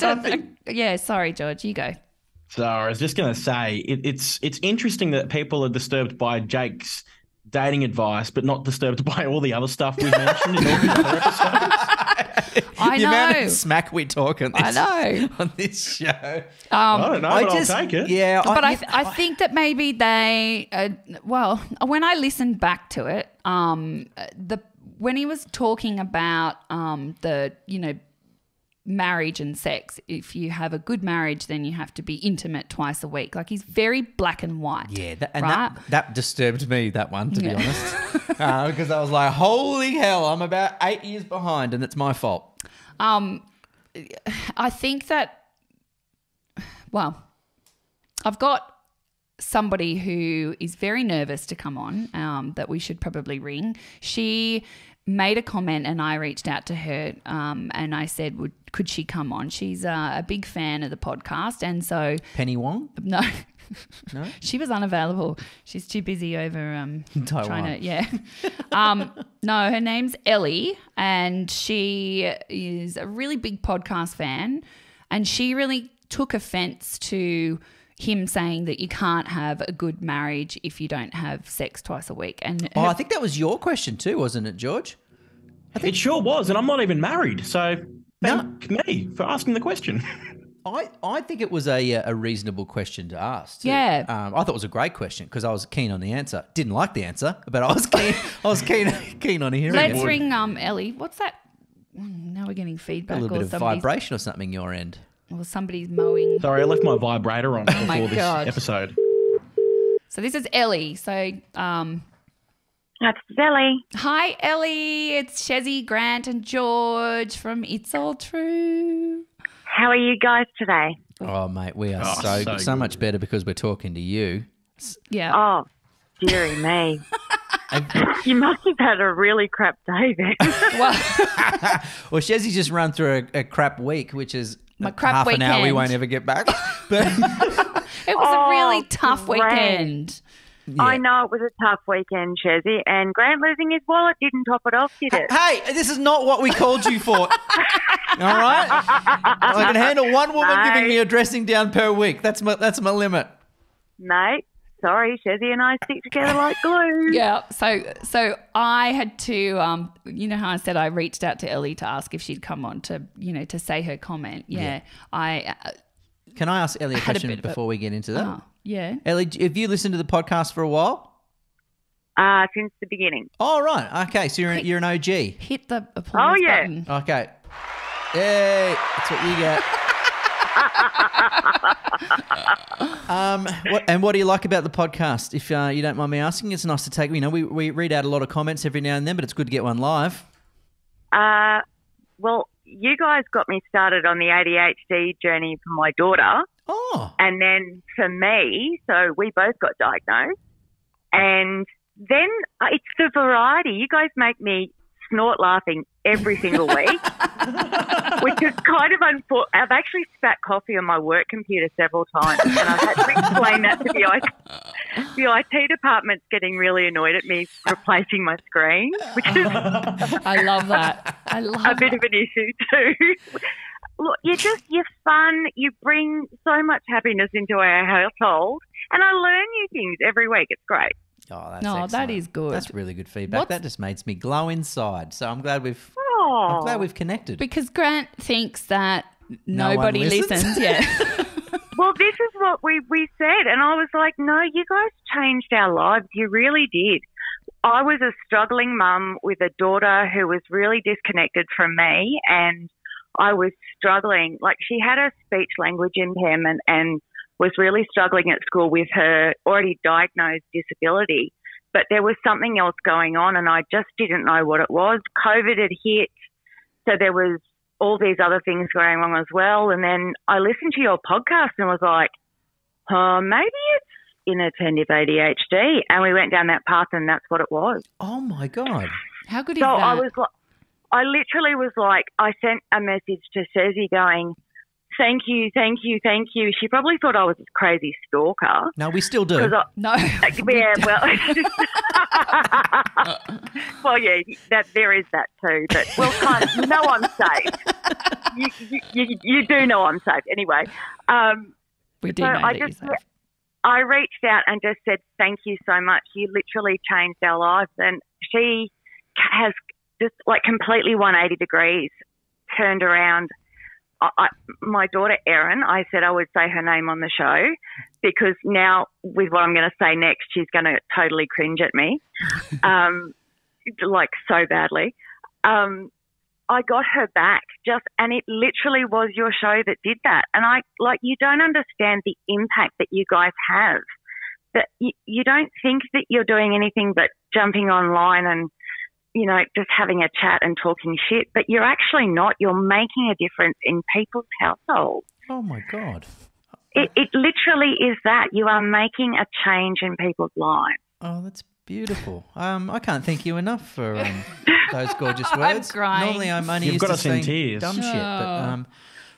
sorry, George, you go. So I was just going to say, it's interesting that people are disturbed by Jake's dating advice, but not disturbed by all the other stuff we mentioned in all the other episodes. I the know. amount of smack we talk on this, on this show. I don't know, but I'll take it. Yeah, but I think that maybe they, when I listened back to it, when he was talking about marriage and sex, if you have a good marriage, then you have to be intimate twice a week. Like, he's very black and white. Yeah, right? that disturbed me, that one, to be honest. Because I was like, holy hell, I'm about 8 years behind and it's my fault. I think that, well, I've got somebody who is very nervous to come on that we should probably ring. She made a comment and I reached out to her and I said, could she come on? She's a big fan of the podcast. And so... Penny Wong? No. No? She was unavailable. She's too busy over Taiwan. trying to, yeah. No, her name's Ellie and she is a really big podcast fan and she really took offense to him saying that you can't have a good marriage if you don't have sex twice a week. And I think that was your question too, wasn't it, George? It sure was, and I'm not even married, so thank me for asking the question. I think it was a reasonable question to ask. Too. Yeah. I thought it was a great question because I was keen on the answer. Didn't like the answer, but I was keen. I was keen on hearing let's it. ring Ellie. What's that? Now we're getting feedback. A little bit of somebody's- vibration or something your end. Or somebody's mowing. Sorry, I left my vibrator on before my this God. episode. So this is Ellie. So That's Ellie. hi Ellie, it's Shezzy, Grant and George from It's All True. How are you guys today? Oh, mate, we are so so good. much better because we're talking to you. Yeah. Oh, dearie me. You must have had a really crap day then. Well, Well, Shezzy's just run through a crap week, which is My crap half an hour we weekend. won't ever get back. But it was a really Oh, tough great. weekend. I know it was a tough weekend, Shezzy, and Grant losing his wallet didn't top it off, did it? hey, this is not what we called you for. All right? I can handle one woman No. giving me a dressing down per week. That's my limit. Mate, sorry, Shezzy and I stick together like glue. Yeah. So I had to, you know how I said I reached out to Ellie to ask if she'd come on to, to say her comment. Yeah. Can I ask Ellie a Had a question bit of a- before we get into that? Oh, yeah. Ellie, have you listened to the podcast for a while? Since the beginning. Oh, right. Okay, so you're an OG. Hit the applause Oh, yeah. button. Okay. Yay, that's what you get. What do you like about the podcast? If you don't mind me asking, it's nice to take. We read out a lot of comments every now and then, but it's good to get one live. Well, you guys got me started on the ADHD journey for my daughter. Oh, And then for me, so we both got diagnosed. And then it's the variety. You guys make me snort laughing every single week, which is kind of unfortunate. I've actually spat coffee on my work computer several times, and I've had to explain that to the IT department's getting really annoyed at me replacing my screen, which is I love that. I love a bit of an issue too. Look, you're fun. You bring so much happiness into our household, and I learn new things every week. It's great. oh, that's No, that excellent. is good. That's really good feedback. That just makes me glow inside. So I'm glad we've Oh, connected. Because Grant thinks that No one nobody listens? listens. Yeah. well, this is what we said, and I was like, no, you guys changed our lives. You really did. I was a struggling mum with a daughter who was really disconnected from me, and I was struggling. Like, she had a speech language impairment and was really struggling at school with her already diagnosed disability. But there was something else going on, and I just didn't know what it was. COVID had hit, so there was all these other things going on as well. And then I listened to your podcast and was like, maybe it's inattentive ADHD. And we went down that path, and that's what it was. Oh my God. How good is So that? I literally was like, I sent a message to Ceci going, thank you, thank you, thank you. She probably thought I was a crazy stalker. No, we still do. 'Cause No. yeah, well, well, yeah, there is that too. But you know I'm safe. You do know I'm safe anyway. We do So know I that you're just safe. I reached out and just said thank you so much. You literally changed our lives, and she has just like completely 180 degrees turned around. My daughter Erin, I said I would say her name on the show because now with what I'm going to say next, she's going to totally cringe at me, like so badly. I got her back and it literally was your show that did that. And you don't understand the impact that you guys have. That you don't think that you're doing anything but jumping online and just having a chat and talking shit, but you're actually not. You're making a difference in people's households. Oh, my God. It literally is that. You are making a change in people's lives. Oh, that's beautiful. I can't thank you enough for those gorgeous words. I'm crying. Normally, I'm only You've used got to us in saying tears. dumb shit, but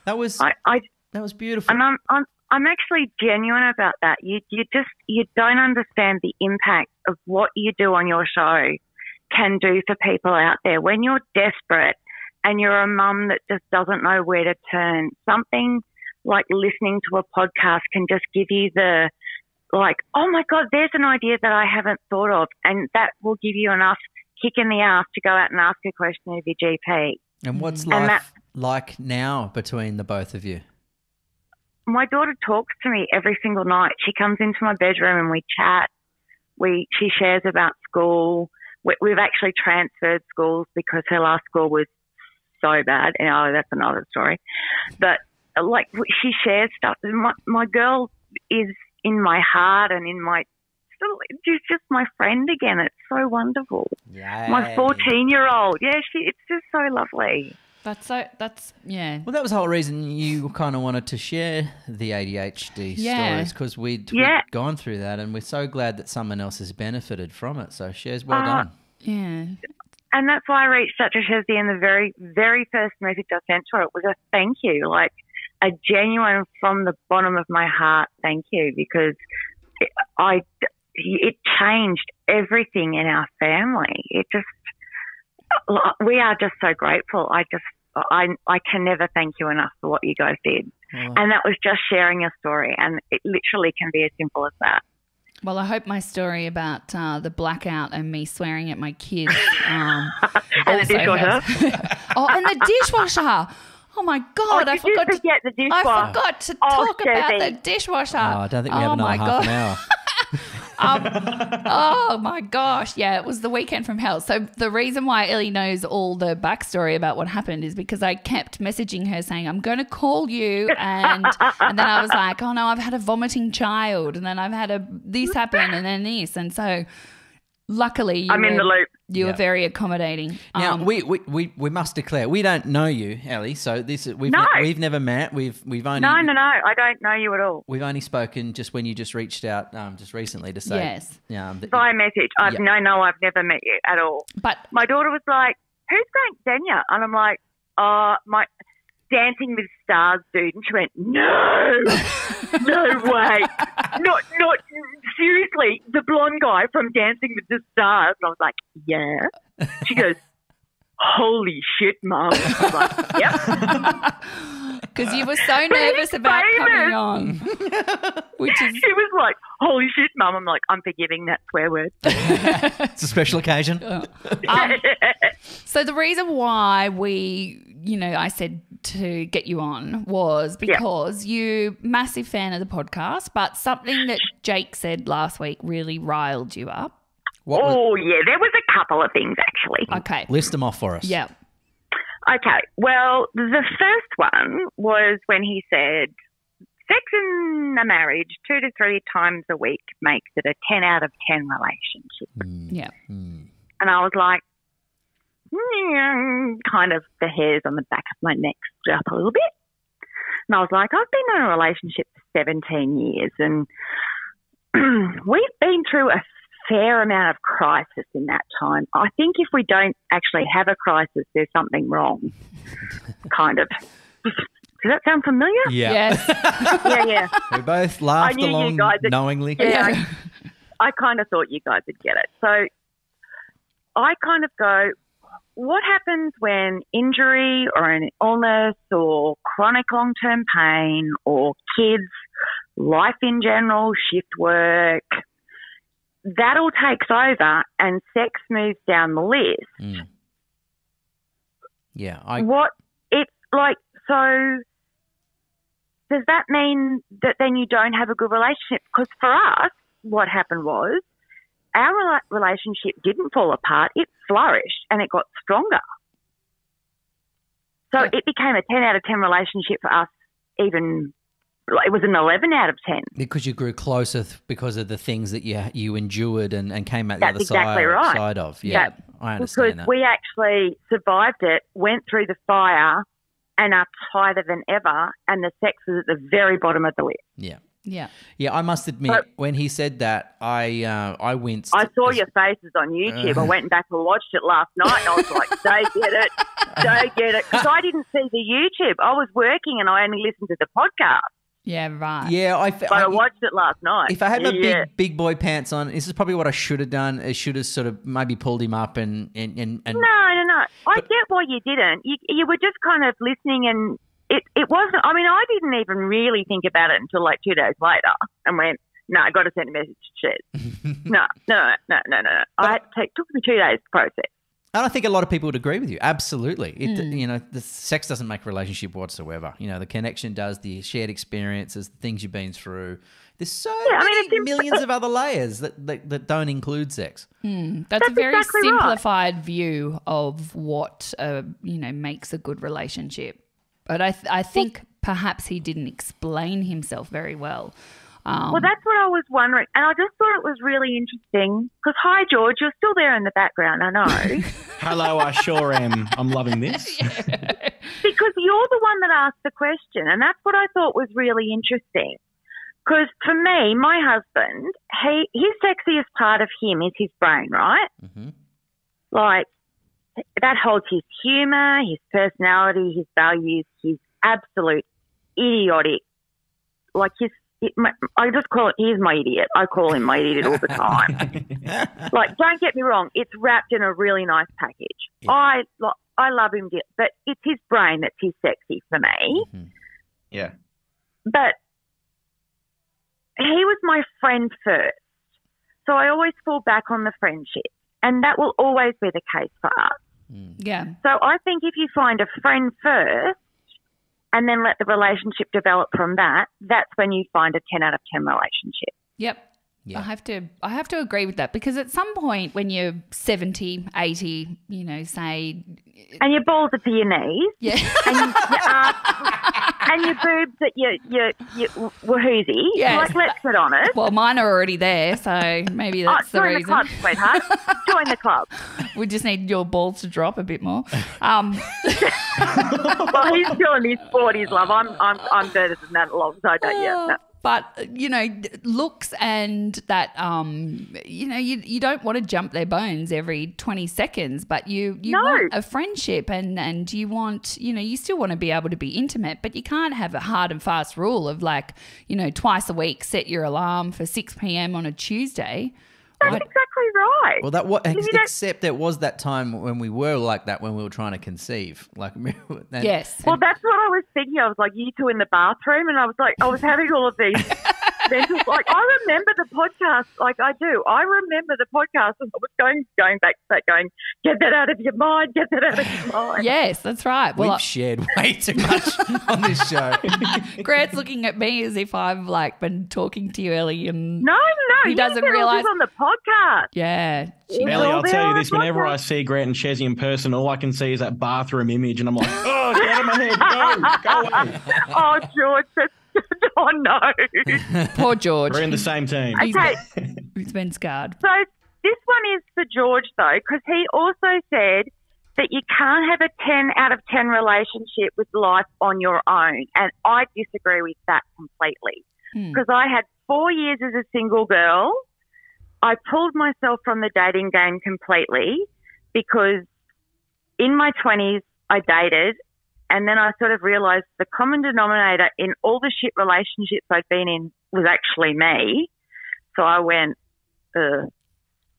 that was beautiful. And I'm actually genuine about that. You don't understand the impact of what you do on your show can do for people out there. When you're desperate and you're a mum that just doesn't know where to turn, something like listening to a podcast can just give you the, like, oh my God, there's an idea that I haven't thought of. And that will give you enough kick in the ass to go out and ask a question of your GP. And what's life like now between the both of you? My daughter talks to me every single night. She comes into my bedroom and we chat. She shares about school. We've actually transferred schools because her last school was so bad. That's another story. But like, she shares stuff. My girl is in my heart and in my, she's just my friend again. It's so wonderful. Yay. My 14-year-old. Yeah, it's just so lovely. Yeah. Well, that was the whole reason you kind of wanted to share the ADHD stories, because we'd gone through that, and we're so glad that someone else has benefited from it. So, Shez, well done. Yeah. And that's why I reached out to Shezzy, and the very, very first message I sent to her was a thank you, like a genuine from the bottom of my heart thank you, because it changed everything in our family. We are just so grateful. I can never thank you enough for what you guys did. Oh. And that was just sharing a story, and it literally can be as simple as that. Well, I hope my story about the blackout and me swearing at my kids. And the dishwasher. And the dishwasher. Oh, my God. I forgot to forget the dishwasher. I forgot to talk about Shezzy. the dishwasher. Oh, I don't think we have another half an hour. Oh my gosh. Yeah, it was the weekend from hell. So the reason why Ellie knows all the backstory about what happened is because I kept messaging her saying, I'm going to call you. And then I was like, oh no, I've had a vomiting child. And then I've had this happen and then this. And so luckily I'm in the loop. You were very accommodating. Now we must declare we don't know you, Ellie. So we've never met. We've only No. I don't know you at all. We've only spoken just when you just reached out just recently to say yes. By message. I've never met you at all. But my daughter was like, "Who's Grant Denyer?" And I'm like, my Dancing with Stars dude." And she went, "No, no way, not seriously, the blonde guy from Dancing with the Stars." And I was like, "Yeah." She goes, "Holy shit, Mum." I was like, "Yep." Because you were so nervous about coming on. She was like, "Holy shit, Mum." I'm like, "I'm forgiving that swear word." It's a special occasion. So the reason why I said to get you on was because you're a massive fan of the podcast, but something that Jake said last week really riled you up. There was a couple of things actually. Okay. List them off for us. Yeah. Okay, well, the first one was when he said, sex in a marriage 2 to 3 times a week makes it a 10 out of 10 relationship. Yeah. And I was like, kind of the hairs on the back of my neck stood up a little bit. And I was like, I've been in a relationship for 17 years and we've been through a fair amount of crisis in that time. I think if we don't actually have a crisis, there's something wrong, kind of. Does that sound familiar? Yeah. Yes. Yeah. We both laughed along knowingly. Yeah, I kind of thought you guys would get it. So I kind of go, what happens when injury or an illness or chronic long-term pain or kids, life in general, shift work, that all takes over and sex moves down the list. Yeah. So does that mean that then you don't have a good relationship? Because for us, what happened was our relationship didn't fall apart. It flourished and it got stronger. So it became a 10 out of 10 relationship for us even it was an 11 out of 10. Because you grew closer because of the things that you endured and came out the That's other exactly right. side of. Yeah, I understand because that. we actually survived it, went through the fire, and are tighter than ever, and the sex was at the very bottom of the list. Yeah. Yeah. Yeah, I must admit, when he said that, I winced. I saw your faces on YouTube. I went back and watched it last night, and I was like, don't get it. Because I didn't see the YouTube. I was working, and I only listened to the podcast. Yeah, right. Yeah, But I watched it last night. If I had my big boy pants on, this is probably what I should have done. I should have sort of maybe pulled him up and No. I get why you didn't. You were just kind of listening, and it wasn't. I mean, I didn't even really think about it until like 2 days later, and went, no, I got to send a message to Shez. No. It took me 2 days to process. And I think a lot of people would agree with you. Absolutely. The sex doesn't make a relationship whatsoever. The connection does, the shared experiences, the things you've been through. There's so many millions of other layers that don't include sex. That's a very exactly simplified view of what, makes a good relationship. But I think perhaps he didn't explain himself very well. Well, that's what I was wondering. And I just thought it was really interesting because, hi, George, you're still there in the background, I know. Hello, I sure am. I'm loving this. Because you're the one that asked the question, and that's what I thought was really interesting. Because for me, my husband, his sexiest part of him is his brain, right? Mm-hmm. Like, that holds his humour, his personality, his values, his absolute idiotic, like I just call it, he's my idiot. I call him my idiot all the time. Like, don't get me wrong, it's wrapped in a really nice package. Yeah. I love him, but it's his brain that's his sexy for me. Mm-hmm. Yeah. But he was my friend first. So I always fall back on the friendship. And that will always be the case for us. Yeah. So I think if you find a friend first and then let the relationship develop from that, that's when you find a 10 out of 10 relationship. Yep. Yeah. I have to agree with that because at some point when you're 70, 80, say... And your balls are to your knees. Yeah. And your ass, and your boobs that you wahoozy. Yeah. Like, let's get honest. Well, mine are already there, so maybe that's the reason. Join the club, sweetheart. Join the club. We just need your balls to drop a bit more. Well, he's still in his 40s, love. I'm better than that alongside that, yeah. No. But, looks and that, you don't want to jump their bones every 20 seconds, but you want a friendship and you want, you still want to be able to be intimate, but you can't have a hard and fast rule of like, twice a week, set your alarm for 6 p.m. on a Tuesday. That's exactly right. Well, except it was that time when we were like that when we were trying to conceive. Like, yes. Well, that's what I was thinking. I was like, you two in the bathroom, and I was having all of these mental. Like, I remember the podcast. Like, I do. I remember the podcast, and I was going back to that, going, get that out of your mind, get that out of your mind. Yes, that's right. Well, we've shared way too much on this show. Grant's looking at me as if I've been talking to you, Ellie, and no, he doesn't realise on the podcast. Yeah. Ellie, I'll tell you this: whenever I see Grant and Chezzy in person, all I can see is that bathroom image, and I'm like, oh, get out of my head, go away. Oh, George, oh no. Poor George. We're in the same team. Okay. He's been scarred. So this one is for George, though, because he also said that you can't have a 10 out of 10 relationship with life on your own. And I disagree with that completely. Because I had 4 years as a single girl. I pulled myself from the dating game completely because in my 20s I dated, and then I sort of realised the common denominator in all the shit relationships I'd been in was actually me. So I went,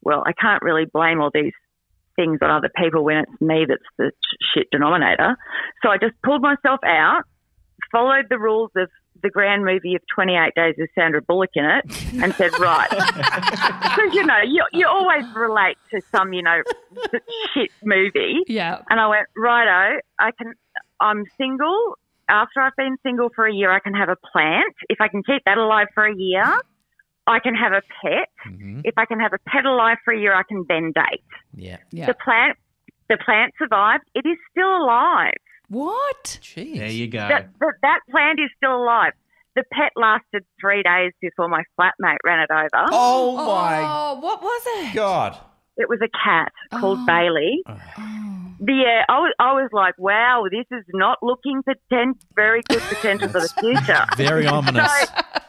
well, I can't really blame all these things on other people when it's me that's the shit denominator. So I just pulled myself out, followed the rules of the grand movie of 28 Days with Sandra Bullock in it, and said, right. Because, you always relate to some, shit movie. Yeah. And I went, righto, I'm single. After I've been single for a year, I can have a plant. If I can keep that alive for a year, I can have a pet. Mm-hmm. If I can have a pet alive for a year, I can then date. Yeah. The plant survived. It is still alive. What? Jeez. There you go. That plant is still alive. the pet lasted 3 days before my flatmate ran it over. Oh my Oh, what was it? God. It was a cat called Bailey. Yeah, I was like, wow, this is not looking very good potential for the future. Very ominous.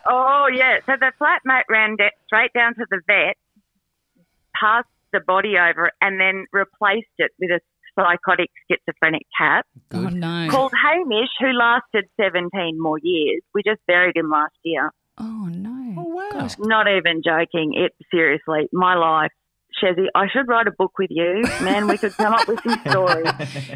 So the flatmate ran straight down to the vet, passed the body over it, and then replaced it with a psychotic schizophrenic cat Oh, no. called Hamish, who lasted 17 more years. We just buried him last year. Oh, no. Oh, wow. Gosh. Not even joking. Seriously, my life. Shezzy, I should write a book with you. Man, we could come up with some stories.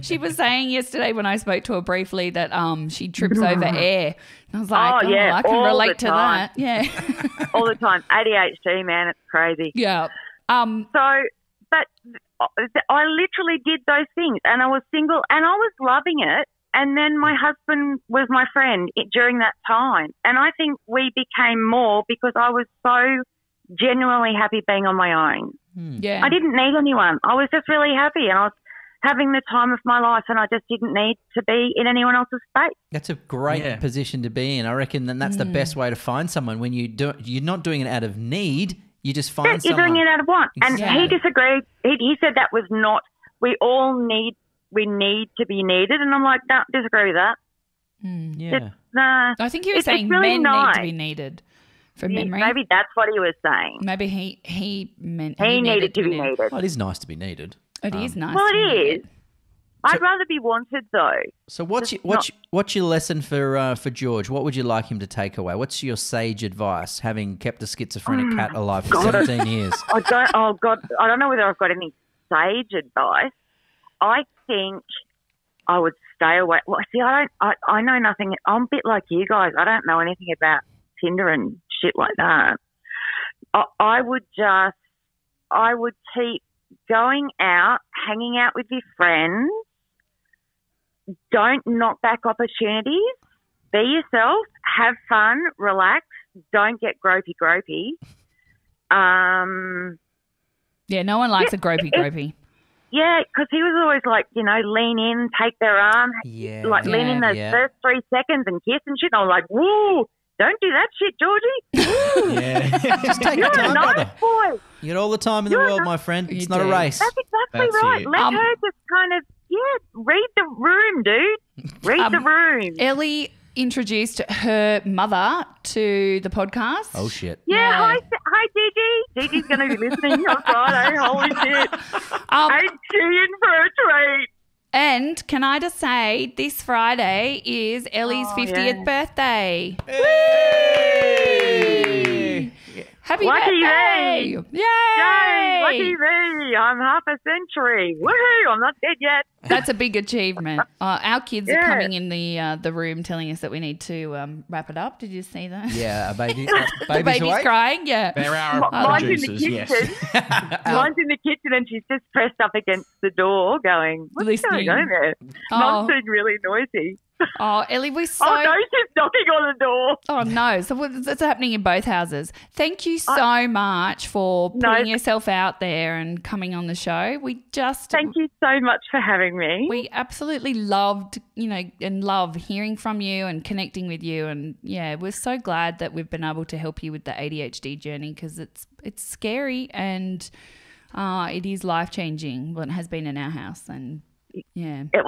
She was saying yesterday when I spoke to her briefly that she trips over air. And I was like, Oh, yeah, I can all relate the to time. that. Yeah. All the time. ADHD, man, it's crazy. Yeah. But I literally did those things, and I was single, and I was loving it. And then my husband was my friend during that time. And I think we became more because I was so genuinely happy being on my own. Yeah. I didn't need anyone. I was just really happy, and I was having the time of my life, and I just didn't need to be in anyone else's space. That's a great position to be in. I reckon that's the best way to find someone when you're not doing it out of need. You just find You're someone. doing it out of want. And Exactly. he disagreed. He said that was not, we need to be needed. And I'm like, no, disagree with that. Yeah. Nah. I think he was It's saying really men nice. need to be needed from memory. Maybe that's what he was saying. Maybe he meant He needed to be needed. Well, it is nice to be needed. It is nice. Well, to be it needed. is. I'd rather be wanted, though. So what's your lesson for George? What would you like him to take away? What's your sage advice, having kept a schizophrenic cat alive for 17 years? I don't know whether I've got any sage advice. I think I would stay away. Well, see, I know nothing. I'm a bit like you guys. I don't know anything about Tinder and shit like that. I would keep going out, hanging out with your friends. Don't knock back opportunities. Be yourself. Have fun. Relax. Don't get gropey. Yeah, no one likes a gropey. Yeah, because he was always like, lean in, take their arm, lean in those first 3 seconds and kiss and shit. And I was like, whoa, don't do that shit, Georgie. Woo. Yeah. Just take your You're a time, nice brother. boy. You got all the time in the world, my friend. It's not a do. race. That's exactly That's right. it. Let her just kind of, read the room, dude. Read the room. Ellie introduced her mother to the podcast. Oh, shit. Yeah, hi, Gigi. Gigi's going to be listening on Friday. Holy shit. I'm in for a treat. And can I just say, this Friday is Ellie's 50th birthday. Hey! Happy Lucky birthday! me. Yay! Yay, lucky me. I'm half a century. Woohoo, I'm not dead yet. That's a big achievement. Our kids are Yeah. coming in the room telling us that we need to wrap it up. Did you see that? Yeah, a baby. The baby's awake? crying, yeah. There are Mine's in the producers, kitchen. yes. Mine's in the kitchen and she's just pressed up against the door going, what's Listening. going on there? Oh. Mum's being really noisy. Oh, Ellie, we're so... Oh, no, she's knocking on the door. Oh, no. So it's happening in both houses. Thank you so much for putting yourself out there and coming on the show. Thank you so much for having me. We absolutely loved, and love hearing from you and connecting with you. And, yeah, we're so glad that we've been able to help you with the ADHD journey because it's scary and it is life-changing. Well, it has been in our house and, yeah. It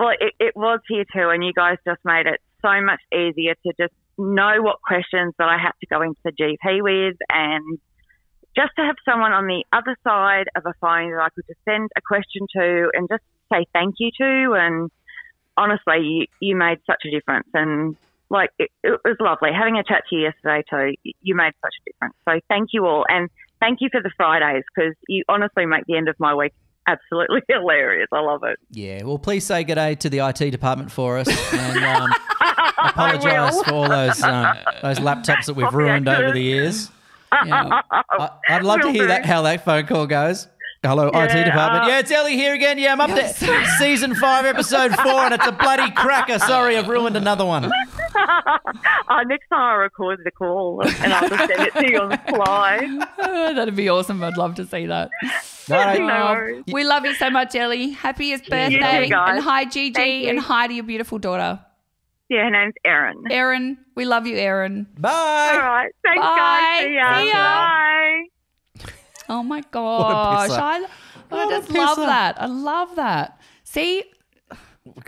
was here too, and you guys just made it so much easier to just know what questions that I had to go into the GP with, and just to have someone on the other side of a phone that I could just send a question to and just say thank you to. And honestly, you made such a difference, and it was lovely having a chat to you yesterday too. You made such a difference, so thank you all, and thank you for the Fridays because you honestly make the end of my week absolutely hilarious. I love it. Yeah, well, please say good day to the IT department for us, and apologise for all those laptops that we've ruined over the years. Yeah. I'd love to hear how that phone call goes. Hello, IT department. Yeah, it's Ellie here again. Yeah, I'm up to season 5, episode 4, and it's a bloody cracker. Sorry, I've ruined another one. Next time I record the call and I'll just send it to you on the fly. That'd be awesome. I'd love to see that. Right. No worries. We love you so much, Ellie. Happiest birthday. guys. And hi, Gigi, Thank you. and hi to your beautiful daughter. Yeah, her name's Erin. Erin, we love you, Erin. Bye. All right. Thanks, Bye. guys. See ya. See ya. Bye. Oh my gosh. pisser. I What a just love pisser. that. I love that. See,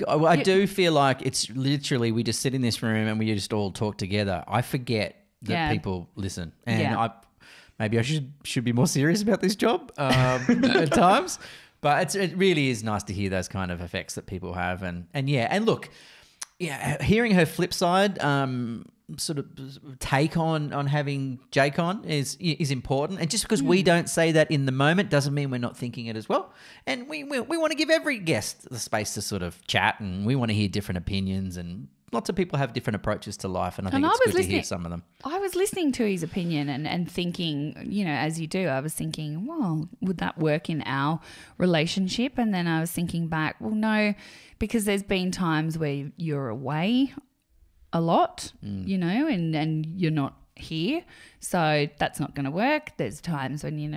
I do feel like it's literally we just sit in this room and we just all talk together. I forget that Yeah. people listen, and Yeah. maybe I should be more serious about this job at times. But it really is nice to hear those kind of effects that people have, and look, hearing her flip side, sort of take on having Jake on is important. And just because we don't say that in the moment doesn't mean we're not thinking it as well. And we want to give every guest the space to sort of chat, and we want to hear different opinions, and lots of people have different approaches to life, and I think it's good to hear some of them. I was listening to his opinion and thinking, as you do, I was thinking, well, would that work in our relationship? And then I was thinking back, well, no, because there's been times where you're away a lot, and you're not here. So that's not going to work. There's times when,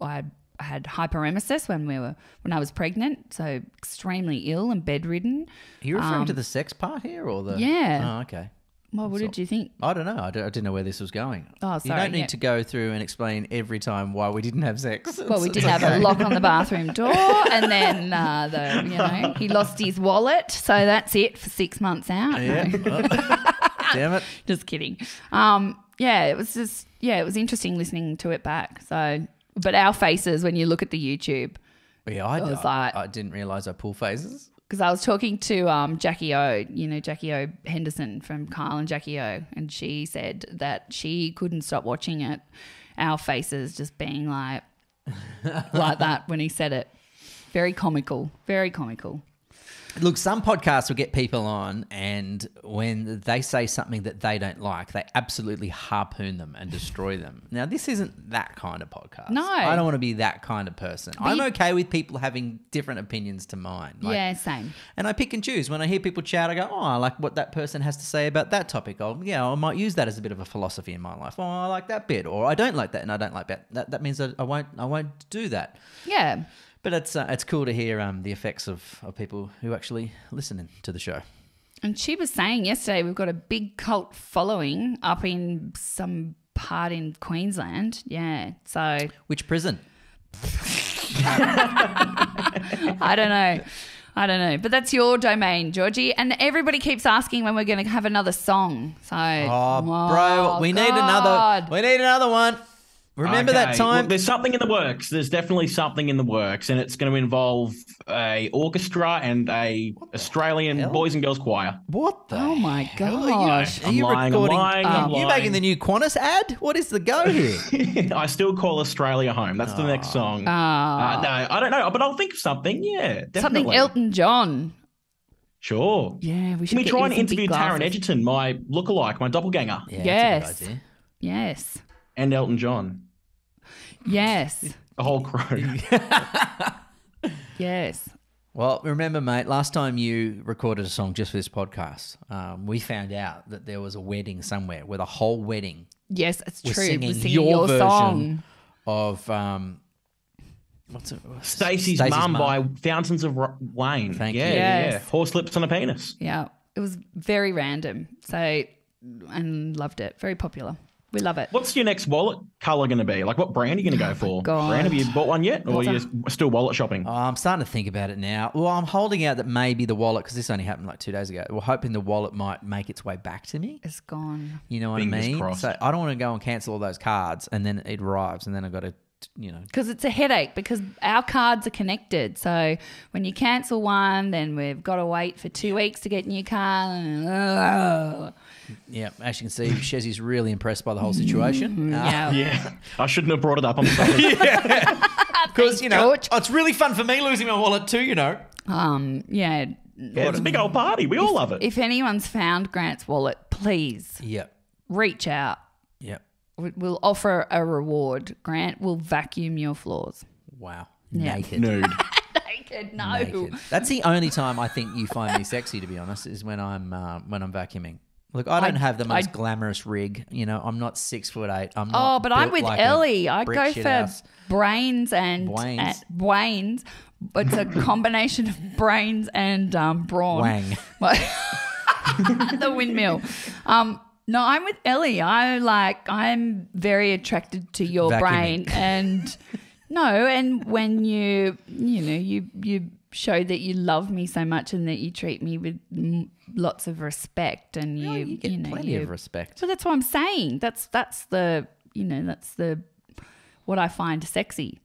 I had hyperemesis when I was pregnant, so extremely ill and bedridden. Are you referring to the sex part here or the... Yeah. Oh, okay. Well, what did you think? I don't know. I didn't know where this was going. Oh, You sorry, don't need yeah. to go through and explain every time why we didn't have sex. Well, we did have a lock on the bathroom door, and then he lost his wallet, so that's it for 6 months out. Yeah. Damn it. Just kidding. It was interesting listening to it back. So, but our faces when you look at the YouTube, Yeah, I didn't realise I pull faces. because I was talking to Jackie O, Jackie O Henderson from Kyle and Jackie O, and she said that she couldn't stop watching it. Our faces just being like that when he said it. Very comical. Very comical. Look, some podcasts will get people on, and when they say something that they don't like, they absolutely harpoon them and destroy them. Now, this isn't that kind of podcast. No. I don't want to be that kind of person. I'm okay with people having different opinions to mine. Yeah, same. And I pick and choose. When I hear people chat, I go, oh, I like what that person has to say about that topic. I might use that as a bit of a philosophy in my life. Oh, I like that bit. Or I don't like that and I don't like that. That means that I won't do that. Yeah. But it's cool to hear the effects of people who actually listen to the show. And she was saying yesterday we've got a big cult following up in some part in Queensland. Yeah, so... Which prison? I don't know. But that's your domain, Georgie. And everybody keeps asking when we're going to have another song. So... bro, we need another one. Remember that time? Look, there's something in the works. There's definitely something in the works, and it's going to involve a orchestra and a Australian boys and girls choir. What the? Oh my hell? gosh. Are you recording? I'm you lying. making the new Qantas ad? What is the go here? I still call Australia home. That's the next song. No, I don't know, but I'll think of something. Yeah, definitely. Something Elton John. Sure. Yeah, we should Can we get try you and some interview big Taron glasses. Egerton, my lookalike, my doppelganger, Yeah, Yes. that's a good idea. Yes. and Elton John? Yes. The whole crew. Yes. Well, remember, mate, last time you recorded a song just for this podcast, we found out that there was a wedding somewhere where the whole wedding Yes, it's was true. singing We're singing your version song. of what's it? Stacey's Mum by Fountains of Wayne. Thank yeah, you. Yes. Yeah. Horse lips on a penis. Yeah. It was very random. So, and loved it. Very popular. We love it. What's your next wallet colour going to be? Like, what brand are you going to go for? God. Brand, have you bought one yet? Or are you still wallet shopping? Oh, I'm starting to think about it now. Well, I'm holding out that maybe the wallet, because this only happened like 2 days ago. We're hoping the wallet might make its way back to me. It's gone. You know what Fingers I mean? crossed. So I don't want to go and cancel all those cards, and then it arrives, and then I've got to, Because it's a headache because our cards are connected. So when you cancel one, then we've got to wait for 2 weeks to get a new card. Yeah, as you can see, Shezzy's really impressed by the whole situation. Yeah. Yeah. I shouldn't have brought it up. I'm sorry. Because, George. it's really fun for me losing my wallet too, Yeah. Yeah, it's a big old party. We all love it. If anyone's found Grant's wallet, please Yep, reach out. yep. We'll offer a reward. Grant will vacuum your floors. Wow. Yeah. Naked. Nude. Naked, no. Naked. That's the only time I think you find me sexy, to be honest, is when I'm vacuuming. Look, I don't have the most glamorous rig. I'm not 6'8". I'm not. Oh, but I'm built with like a Ellie. I brick go shit for house. brains and Brains. Brains. It's a combination of brains and brawn. Wang. The windmill. No, I'm with Ellie. I'm very attracted to your Vacuuming. brain, and and when you show that you love me so much and that you treat me with lots of respect, and you get plenty of respect. So that's what I'm saying. That's the what I find sexy.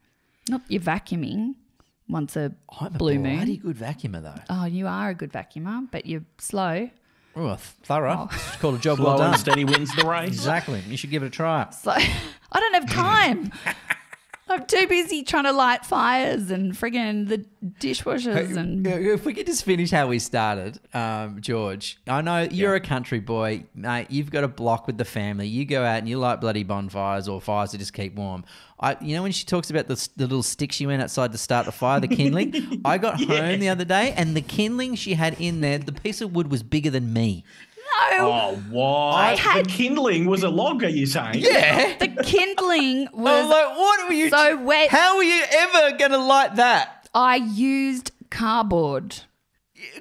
Not your vacuuming once a I'm blue a moon. bloody good vacuumer though. Oh, you are a good vacuumer, but you're slow. Oh, thorough. It's called a job Slow well done. and steady wins the race. Exactly. You should give it a try. So I don't have time. I'm too busy trying to light fires and friggin' the dishwashers and If we could just finish how we started, George. I know you're a country boy, mate. You've got a block with the family. You go out and you light bloody bonfires or fires to just keep warm. When she talks about the little stick she went outside to start the fire, the kindling. I got home the other day and the kindling she had in there, the piece of wood was bigger than me. no. Oh, what? had- The kindling was a log, are you saying? Yeah. The kindling I was was like, what were you? so wet. How were you ever going to light that? I used cardboard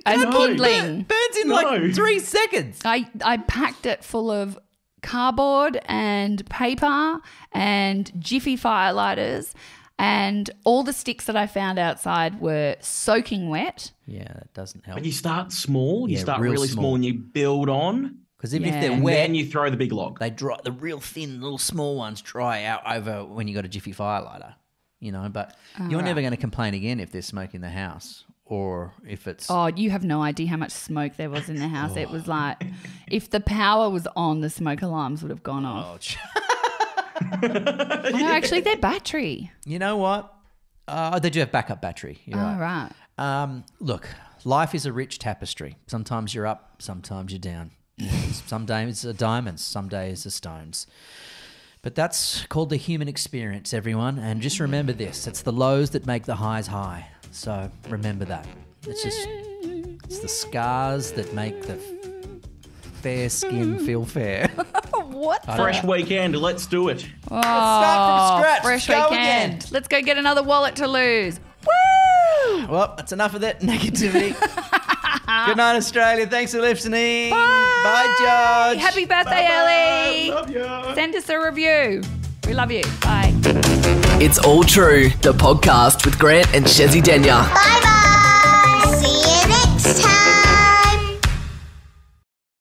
as Cardboard kindling. burns in No. like 3 seconds. I packed it full of cardboard and paper and Jiffy firelighters, and all the sticks that I found outside were soaking wet. Yeah, that doesn't help. But you start small. You Yeah, start real really small and you build on. Because if Yeah. they're And wet, then you throw the big log. they dry. The real thin, little small ones dry out over when you got a Jiffy firelighter. But you're never going to complain again if there's smoke in the house, or if it's Oh, you have no idea how much smoke there was in the house. It was like, if the power was on, the smoke alarms would have gone off. No, actually, they're battery. You know what? They do have backup battery. You're Oh, right. right. Look, life is a rich tapestry. Sometimes you're up, sometimes you're down. Some days are diamonds, some days are stones. But that's called the human experience, everyone. And just remember this: it's the lows that make the highs high. So remember that. It's the scars that make the fair skin feel fair. What? Fresh weekend. Let's do it. Oh, start from scratch. fresh Go weekend. again. Let's go get another wallet to lose. Woo! Well, that's enough of that negativity. Good night, Australia. Thanks for listening. Bye. Bye, George. Happy birthday, Ellie. Love ya. Send us a review. We love you. Bye. It's All True, the podcast with Grant and Shezzy Denya. Bye bye. See you next time.